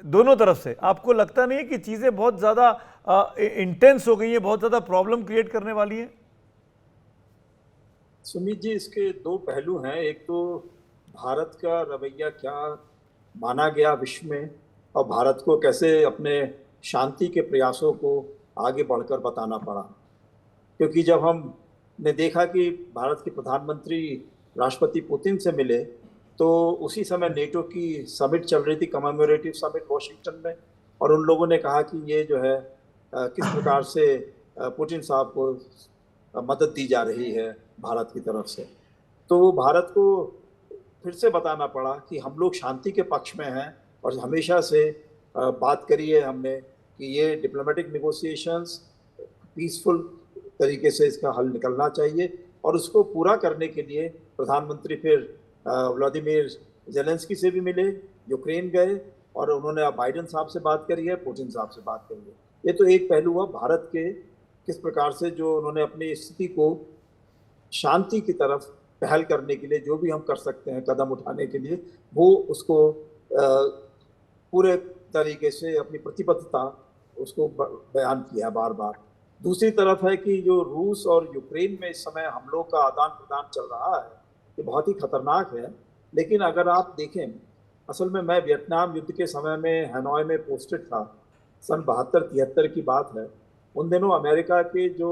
दोनों तरफ से, आपको लगता नहीं है कि चीज़ें बहुत ज़्यादा इंटेंस हो गई हैं, बहुत ज़्यादा प्रॉब्लम क्रिएट करने वाली हैं? सुमित जी, इसके 2 पहलू हैं। एक तो भारत का रवैया क्या माना गया विश्व में, और भारत को कैसे अपने शांति के प्रयासों को आगे बढ़कर बताना पड़ा। क्योंकि जब हमने देखा कि भारत के प्रधानमंत्री राष्ट्रपति पुतिन से मिले, तो उसी समय नेटो की समिट चल रही थी, कमेमोरेटिव समिट वॉशिंगटन में, और उन लोगों ने कहा कि ये जो है किस प्रकार से पुतिन साहब को मदद दी जा रही है भारत की तरफ से। तो वो भारत को फिर से बताना पड़ा कि हम लोग शांति के पक्ष में हैं और हमेशा से बात करी है हमने कि ये डिप्लोमेटिक नेगोशिएशंस पीसफुल तरीके से इसका हल निकलना चाहिए और उसको पूरा करने के लिए प्रधानमंत्री फिर व्लादिमीर जेलेंस्की से भी मिले, यूक्रेन गए और उन्होंने बाइडेन साहब से बात करी है, पुतिन साहब से बात करी है। ये तो एक पहलू हुआ भारत के किस प्रकार से जो उन्होंने अपनी स्थिति को शांति की तरफ पहल करने के लिए जो भी हम कर सकते हैं कदम उठाने के लिए वो उसको पूरे तरीके से अपनी प्रतिबद्धता उसको बयान किया बार बार। दूसरी तरफ है कि जो रूस और यूक्रेन में इस समय हमलों का आदान प्रदान चल रहा है ये बहुत ही खतरनाक है। लेकिन अगर आप देखें, असल में मैं वियतनाम युद्ध के समय में हनोई में पोस्टेड था, सन 72-73 की बात है। उन दिनों अमेरिका के जो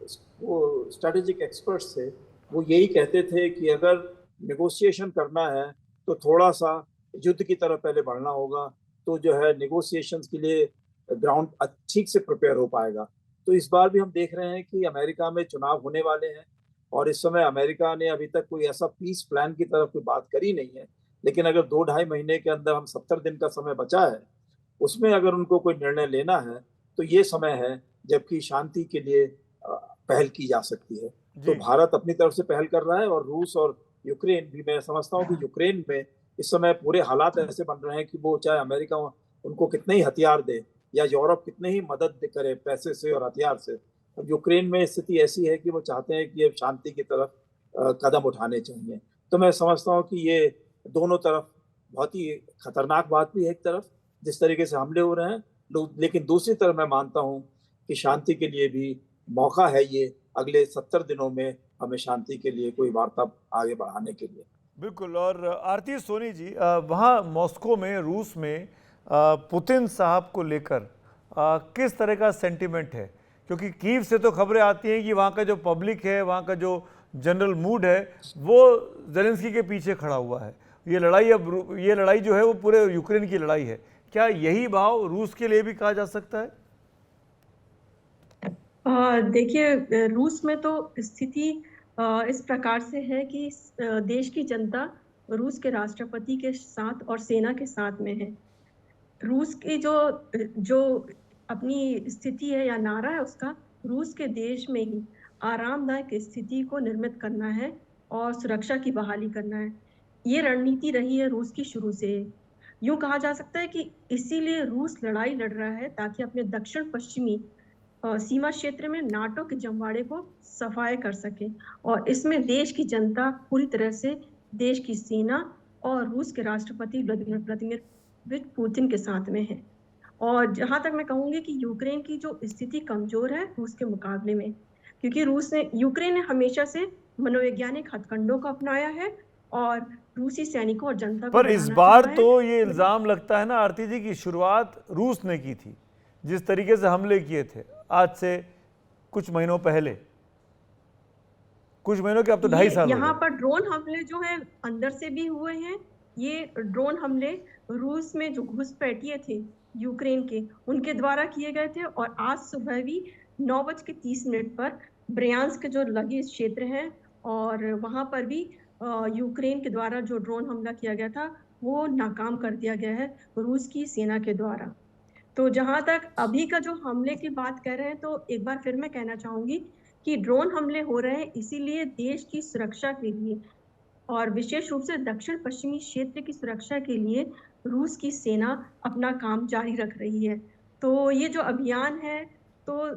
स्ट्रेटेजिक एक्सपर्ट्स थे वो यही कहते थे कि अगर नेगोशिएशन करना है तो थोड़ा सा युद्ध की तरफ पहले बढ़ना होगा, तो जो है नेगोशिएशंस के लिए ग्राउंड ठीक से प्रिपेयर हो पाएगा। तो इस बार भी हम देख रहे हैं कि अमेरिका में चुनाव होने वाले हैं और इस समय अमेरिका ने अभी तक कोई ऐसा पीस प्लान की तरफ कोई बात करी नहीं है। लेकिन अगर 2-2.5 महीने के अंदर हम 70 दिन का समय बचा है, उसमें अगर उनको कोई निर्णय लेना है तो ये समय है जबकि शांति के लिए पहल की जा सकती है। तो भारत अपनी तरफ से पहल कर रहा है और रूस और यूक्रेन भी, मैं समझता हूँ कि यूक्रेन में इस समय पूरे हालात ऐसे बन रहे हैं कि वो चाहे अमेरिका उनको कितने ही हथियार दे या यूरोप कितने ही मदद करे पैसे से और हथियार से, अब यूक्रेन में स्थिति ऐसी है कि वो चाहते हैं कि ये शांति की तरफ कदम उठाने चाहिए। तो मैं समझता हूँ कि ये दोनों तरफ बहुत ही खतरनाक बात भी है, एक तरफ जिस तरीके से हमले हो रहे हैं, लेकिन दूसरी तरफ मैं मानता हूँ कि शांति के लिए भी मौका है ये अगले 70 दिनों में हमें शांति के लिए कोई वार्ता आगे बढ़ाने के लिए। बिल्कुल। और आरती सोनी जी, वहाँ मॉस्को में, रूस में पुतिन साहब को लेकर किस तरह का सेंटिमेंट है? क्योंकि कीव से तो खबरें आती हैं कि वहाँ का जो पब्लिक है, वहाँ का जो जनरल मूड है वो जेलेंस्की के पीछे खड़ा हुआ है। ये लड़ाई जो है वो पूरे यूक्रेन की लड़ाई है। क्या यही भाव रूस के लिए भी कहा जा सकता है? देखिए, रूस में तो स्थिति इस प्रकार से है कि देश की जनता रूस के राष्ट्रपति के साथ और सेना के साथ में है। रूस की जो अपनी स्थिति है या नारा है उसका, रूस के देश में ही आरामदायक स्थिति को निर्मित करना है और सुरक्षा की बहाली करना है। ये रणनीति रही है रूस की शुरू से। यूँ कहा जा सकता है कि इसीलिए रूस लड़ाई लड़ रहा है ताकि अपने दक्षिण पश्चिमी सीमा क्षेत्र में नाटो के जमवाड़े को सफाया कर सके, और इसमें देश की जनता पूरी तरह से देश की सेना और रूस के राष्ट्रपति व्लादिमीर पुतिन के साथ में है। और जहां तक मैं कहूंगी कि यूक्रेन की जो स्थिति कमजोर है रूस के मुकाबले में, क्योंकि यूक्रेन ने हमेशा से मनोवैज्ञानिक हथकंडों को अपनाया है और रूसी सैनिकों और जनता को। पर इस बार तो ये इल्जाम लगता है ना आरती जी की शुरुआत रूस ने की थी, जिस तरीके से हमले किए थे आज से कुछ महीनों पहले, कुछ महीनों के, अब तो 2.5 साल यहाँ पर ड्रोन हमले जो है अंदर से भी हुए हैं। ये ड्रोन हमले रूस में जो घुसपैठिए थे यूक्रेन के, उनके द्वारा किए गए थे। और आज सुबह भी 9:30 पर ब्रयांस्क जो लगे क्षेत्र हैं और वहाँ पर भी यूक्रेन के द्वारा जो ड्रोन हमला किया गया था वो नाकाम कर दिया गया है रूस की सेना के द्वारा। तो जहाँ तक अभी का जो हमले की बात कर रहे हैं, तो एक बार फिर मैं कहना चाहूँगी कि ड्रोन हमले हो रहे हैं इसीलिए देश की सुरक्षा के लिए और विशेष रूप से दक्षिण पश्चिमी क्षेत्र की सुरक्षा के लिए रूस की सेना अपना काम जारी रख रही है। तो ये जो अभियान है, तो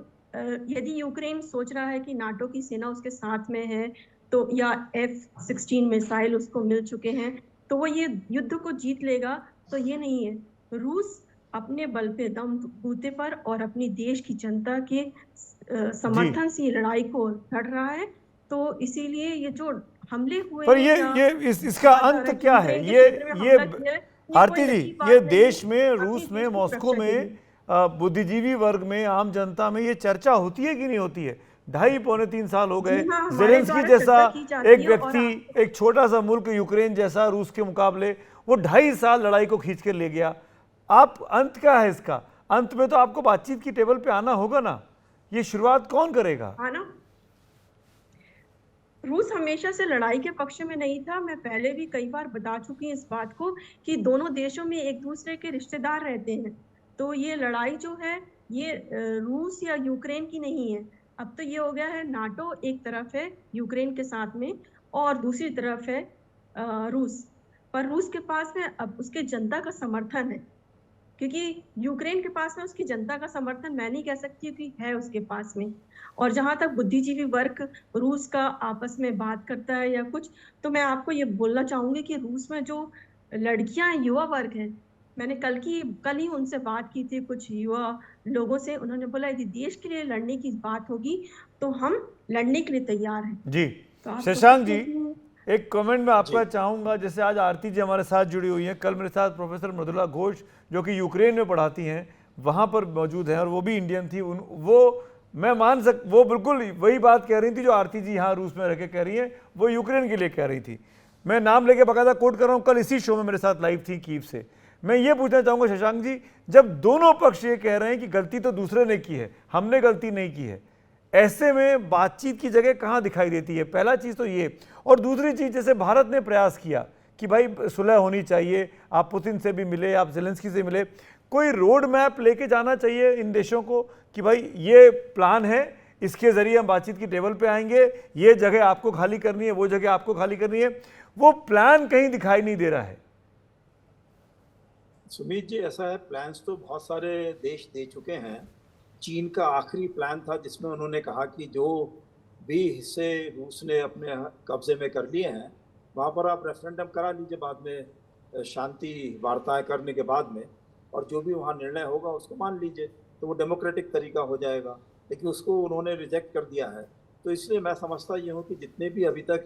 यदि यूक्रेन सोच रहा है कि नाटो की सेना उसके साथ में है तो या F-16 मिसाइल उसको मिल चुके हैं तो वो ये युद्ध को जीत लेगा, तो ये नहीं है। रूस अपने बल पे, दम बूते पर और अपनी देश की जनता के समर्थन से लड़ाई को लड़ रहा है। तो इसीलिए ये जो हमले हुए पर इसका अंत क्या है? ये आरती जी, ये देश में, रूस में, मॉस्को में, बुद्धिजीवी वर्ग में, आम जनता में ये चर्चा होती है कि नहीं होती है? 2.5-3 साल हो गए। जेलेंस्की जैसा एक व्यक्ति, एक छोटा सा मुल्क यूक्रेन जैसा रूस के मुकाबले, वो 2.5 साल लड़ाई को खींच कर ले गया। आप अंत क्या है इसका? अंत में तो आपको बातचीत की टेबल पे आना होगा ना। ये शुरुआत कौन करेगा? रूस हमेशा से लड़ाई के पक्ष में नहीं था। मैं पहले भी कई बार बता चुकी हूँ इस बात को कि दोनों देशों में एक दूसरे के रिश्तेदार रहते हैं। तो ये लड़ाई जो है ये रूस या यूक्रेन की नहीं है। अब तो ये हो गया है नाटो एक तरफ है यूक्रेन के साथ में और दूसरी तरफ है रूस। पर रूस के पास में अब उसके जनता का समर्थन है, क्योंकि यूक्रेन के पास में उसकी जनता का समर्थन मैं नहीं कह सकती कि है उसके पास में। और जहाँ तक बुद्धिजीवी वर्ग रूस का आपस में बात करता है या कुछ, तो मैं आपको ये बोलना चाहूँगी कि रूस में जो लड़कियाँ युवा वर्ग हैं, मैंने कल ही उनसे बात की थी कुछ युवा लोगों से। उन्होंने बोला यदि देश के लिए लड़ने की बात होगी तो हम लड़ने के लिए तैयार हैं। जी तो शशांक जी, एक कमेंट में आपका चाहूंगा, जैसे आज आरती जी हमारे साथ जुड़ी हुई हैं, कल मेरे साथ प्रोफेसर मृदुला घोष जो कि यूक्रेन में पढ़ाती हैं वहाँ पर मौजूद हैं और वो भी इंडियन थी। वो बिल्कुल वही बात कह रही थी जो आरती जी यहाँ रूस में रह के कह रही हैं, वो यूक्रेन के लिए कह रही थी। मैं नाम लेके बाकायदा कोट कर रहा हूँ, कल इसी शो में मेरे साथ लाइव थी कीव से। मैं ये पूछना चाहूँगा शशांक जी, जब दोनों पक्ष ये कह रहे हैं कि गलती तो दूसरे ने की है, हमने गलती नहीं की है, ऐसे में बातचीत की जगह कहाँ दिखाई देती है? पहला चीज़ तो ये। और दूसरी चीज़, जैसे भारत ने प्रयास किया कि भाई सुलह होनी चाहिए, आप पुतिन से भी मिले, आप ज़ेलेंस्की से मिले, कोई रोड मैप लेके जाना चाहिए इन देशों को कि भाई ये प्लान है, इसके ज़रिए हम बातचीत की टेबल पे आएंगे, ये जगह आपको खाली करनी है, वो जगह आपको खाली करनी है। वो प्लान कहीं दिखाई नहीं दे रहा है। सुमित जी, ऐसा है, प्लान्स तो बहुत सारे देश दे चुके हैं। चीन का आखिरी प्लान था जिसमें उन्होंने कहा कि जो भी हिस्से रूस ने अपने कब्जे में कर लिए हैं वहाँ पर आप रेफरेंडम करा लीजिए बाद में, शांति वार्ताएं करने के बाद में, और जो भी वहाँ निर्णय होगा उसको मान लीजिए, तो वो डेमोक्रेटिक तरीका हो जाएगा। लेकिन उसको उन्होंने रिजेक्ट कर दिया है। तो इसलिए मैं समझता ये हूँ कि जितने भी अभी तक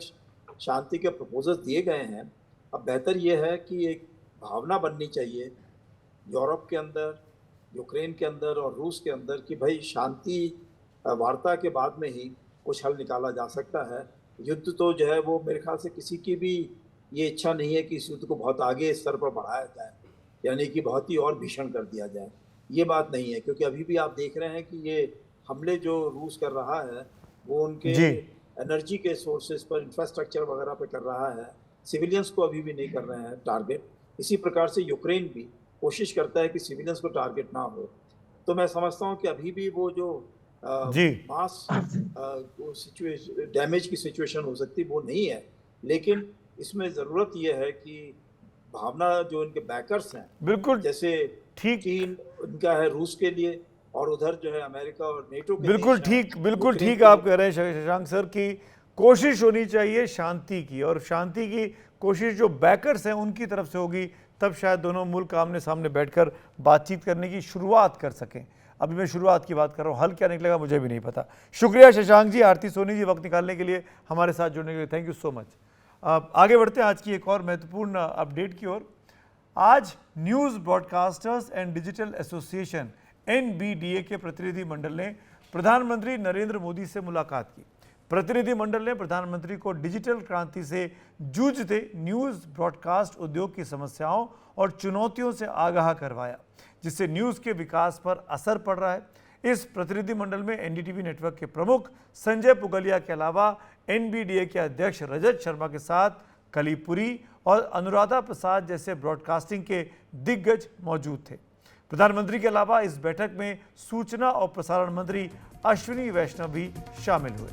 शांति के प्रपोजल्स दिए गए हैं, अब बेहतर ये है कि एक भावना बननी चाहिए यूरोप के अंदर, यूक्रेन के अंदर और रूस के अंदर कि भाई शांति वार्ता के बाद में ही कुछ हल निकाला जा सकता है। युद्ध तो जो है वो मेरे ख्याल से किसी की भी ये इच्छा नहीं है कि इस युद्ध को बहुत आगे स्तर पर बढ़ाया जाए, यानी कि बहुत ही और भीषण कर दिया जाए। ये बात नहीं है, क्योंकि अभी भी आप देख रहे हैं कि ये हमले जो रूस कर रहा है वो उनके एनर्जी के सोर्सेज पर, इंफ्रास्ट्रक्चर वगैरह पे कर रहा है, सिविलियंस को अभी भी नहीं कर रहे हैं टारगेट। इसी प्रकार से यूक्रेन भी कोशिश करता है कि सिविलियंस को टारगेट ना हो। तो मैं समझता हूँ कि अभी भी वो जो मास डैमेज की सिचुएशन हो सकती वो नहीं है, लेकिन इसमें ज़रूरत ये है कि भावना जो इनके बैकर्स हैं, बिल्कुल जैसे चीन उनका है रूस के लिए, और उधर जो है अमेरिका और नेटो के बिल्कुल ठीक आप कह रहे हैं शशांक सर की कोशिश होनी चाहिए शांति की, और शांति की कोशिश जो बैकर्स हैं उनकी तरफ से होगी, तब शायद दोनों मुल्क आमने सामने बैठकर बातचीत करने की शुरुआत कर सकें। अभी मैं शुरुआत की बात कर रहा हूँ, हल क्या निकलेगा मुझे भी नहीं पता। शुक्रिया शशांक जी, आरती सोनी जी, वक्त निकालने के लिए, हमारे साथ जुड़ने के लिए थैंक यू सो मच। आगे बढ़ते हैं आज की एक और महत्वपूर्ण अपडेट की ओर। आज news broadcasters and digital association NBDA के प्रतिनिधि मंडल ने प्रधानमंत्री नरेंद्र मोदी से मुलाकात की। प्रतिनिधि मंडल ने प्रधानमंत्री को डिजिटल क्रांति से जूझते न्यूज़ ब्रॉडकास्ट उद्योग की समस्याओं और चुनौतियों से आगाह करवाया, जिससे न्यूज़ के विकास पर असर पड़ रहा है। इस प्रतिनिधि मंडल में NDTV नेटवर्क के प्रमुख संजय पुगलिया के अलावा NBDA के अध्यक्ष रजत शर्मा के साथ कलीपुरी और अनुराधा प्रसाद जैसे ब्रॉडकास्टिंग के दिग्गज मौजूद थे। प्रधानमंत्री के अलावा इस बैठक में सूचना और प्रसारण मंत्री अश्विनी वैष्णव भी शामिल हुए।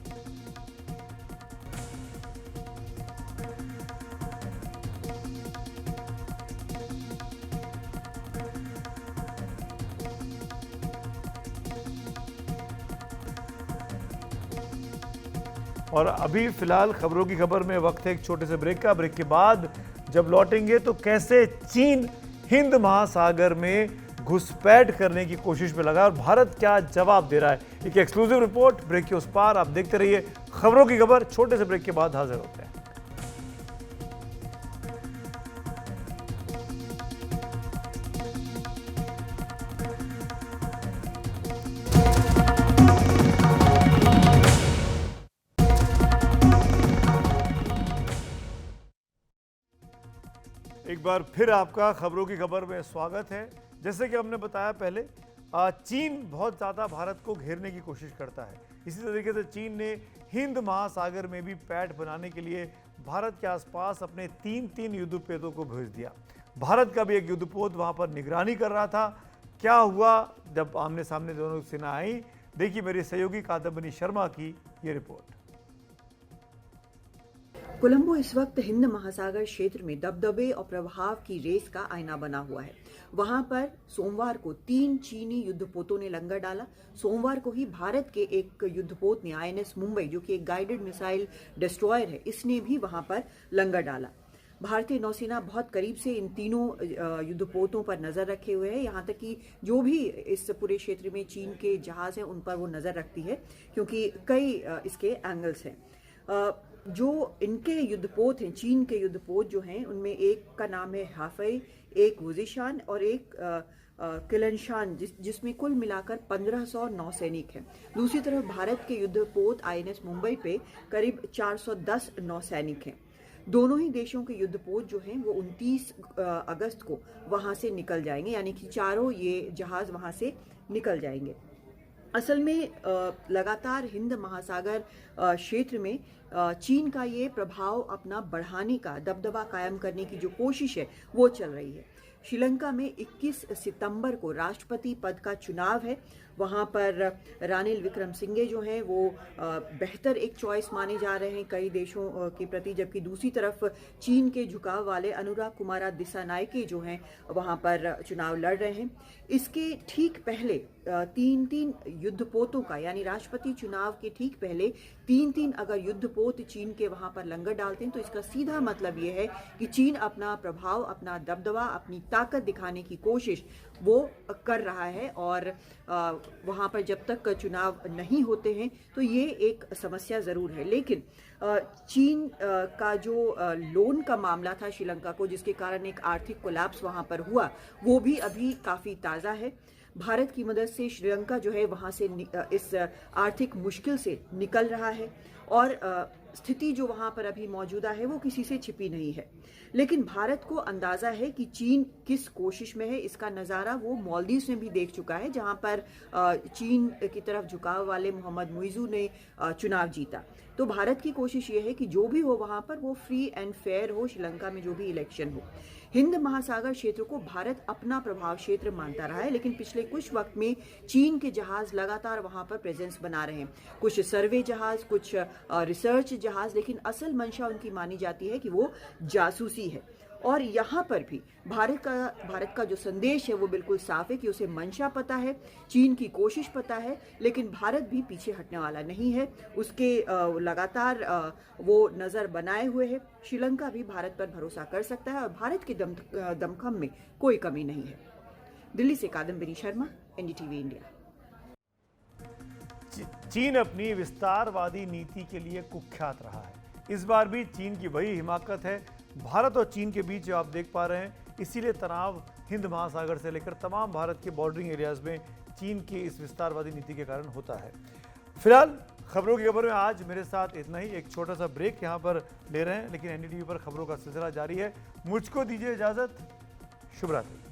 और अभी फिलहाल खबरों की खबर में वक्त है एक छोटे से ब्रेक का। ब्रेक के बाद जब लौटेंगे तो कैसे चीन हिंद महासागर में घुसपैठ करने की कोशिश में लगा और भारत क्या जवाब दे रहा है, एक एक्सक्लूसिव रिपोर्ट ब्रेक के उस पार। आप देखते रहिए खबरों की खबर। छोटे से ब्रेक के बाद हाजिर होते हैं। एक बार फिर आपका खबरों की खबर में स्वागत है। जैसे कि हमने बताया पहले, चीन बहुत ज़्यादा भारत को घेरने की कोशिश करता है। इसी तरीके से चीन ने हिंद महासागर में भी पैठ बनाने के लिए भारत के आसपास अपने 3 युद्धपोतों को भेज दिया। भारत का भी एक युद्धपोत वहां पर निगरानी कर रहा था। क्या हुआ जब आमने सामने दोनों सेना आई, देखिए मेरी सहयोगी कादम्बिनी शर्मा की ये रिपोर्ट। कोलंबो इस वक्त हिंद महासागर क्षेत्र में दबदबे और प्रभाव की रेस का आईना बना हुआ है। वहां पर सोमवार को 3 चीनी युद्धपोतों ने लंगर डाला। सोमवार को ही भारत के एक युद्धपोत ने INS मुंबई, जो कि एक गाइडेड मिसाइल डिस्ट्रॉयर है, इसने भी वहां पर लंगर डाला। भारतीय नौसेना बहुत करीब से इन तीनों युद्धपोतों पर नजर रखे हुए है। यहाँ तक कि जो भी इस पूरे क्षेत्र में चीन के जहाज हैं उन पर वो नजर रखती है, क्योंकि कई इसके एंगल्स हैं। जो इनके युद्धपोत हैं, चीन के युद्धपोत जो हैं, उनमें एक का नाम है हाफई, एक वुजिशान और एक किलनशान, जिसमें कुल मिलाकर 1500 नौसैनिक हैं। दूसरी तरफ भारत के युद्धपोत INS मुंबई पे करीब 410 नौसैनिक हैं। दोनों ही देशों के युद्धपोत जो हैं वो 29 अगस्त को वहां से निकल जाएंगे, यानी कि चारों ये जहाज वहां से निकल जाएंगे। असल में लगातार हिंद महासागर क्षेत्र में चीन का ये प्रभाव अपना बढ़ाने का, दबदबा कायम करने की जो कोशिश है वो चल रही है। श्रीलंका में 21 सितंबर को राष्ट्रपति पद का चुनाव है। वहां पर रानिल विक्रमसिंघे जो हैं वो बेहतर एक चॉइस माने जा रहे हैं कई देशों के प्रति, जबकि दूसरी तरफ चीन के झुकाव वाले अनुराग कुमारा दिसानायके जो हैं वहां पर चुनाव लड़ रहे हैं। इसके ठीक पहले 3 युद्धपोतों का, यानी राष्ट्रपति चुनाव के ठीक पहले 3 अगर युद्धपोत चीन के वहां पर लंगर डालते हैं तो इसका सीधा मतलब ये है कि चीन अपना प्रभाव, अपना दबदबा, अपनी ताकत दिखाने की कोशिश वो कर रहा है। और वहां पर जब तक चुनाव नहीं होते हैं तो ये एक समस्या जरूर है। लेकिन चीन का जो लोन का मामला था श्रीलंका को, जिसके कारण एक आर्थिक कोलैप्स वहां पर हुआ, वो भी अभी काफी ताजा है। भारत की मदद से श्रीलंका जो है वहां से इस आर्थिक मुश्किल से निकल रहा है और स्थिति जो वहां पर अभी मौजूदा है वो किसी से छिपी नहीं है। लेकिन भारत को अंदाजा है कि चीन किस कोशिश में है। इसका नज़ारा वो मालदीव्स में भी देख चुका है, जहां पर चीन की तरफ झुकाव वाले मोहम्मद मुइज़ू ने चुनाव जीता। तो भारत की कोशिश ये है कि जो भी हो वहां पर वो फ्री एंड फेयर हो, श्रीलंका में जो भी इलेक्शन हो। हिंद महासागर क्षेत्र को भारत अपना प्रभाव क्षेत्र मानता रहा है, लेकिन पिछले कुछ वक्त में चीन के जहाज लगातार वहां पर प्रेजेंस बना रहे हैं। कुछ सर्वे जहाज, कुछ रिसर्च जहाज, लेकिन असल मंशा उनकी मानी जाती है कि वो जासूसी है। और यहाँ पर भी भारत का जो संदेश है वो बिल्कुल साफ है कि उसे मंशा पता है, चीन की कोशिश पता है, लेकिन भारत भी पीछे हटने वाला नहीं है। उसके लगातार वो नज़र बनाए हुए है। श्रीलंका भी भारत पर भरोसा कर सकता है और भारत के दमखम में कोई कमी नहीं है। दिल्ली से कादम्बिनी शर्मा, NDTV इंडिया। चीन अपनी विस्तारवादी नीति के लिए कुख्यात रहा है। इस बार भी चीन की वही हिमाकत है। भारत और चीन के बीच जो आप देख पा रहे हैं, इसीलिए तनाव हिंद महासागर से लेकर तमाम भारत के बॉर्डरिंग एरियाज में चीन की इस विस्तारवादी नीति के कारण होता है। फिलहाल खबरों की खबर में आज मेरे साथ इतना ही। एक छोटा सा ब्रेक यहाँ पर ले रहे हैं, लेकिन NDTV पर खबरों का सिलसिला जारी है। मुझको दीजिए इजाजत। शुभ रात्रि।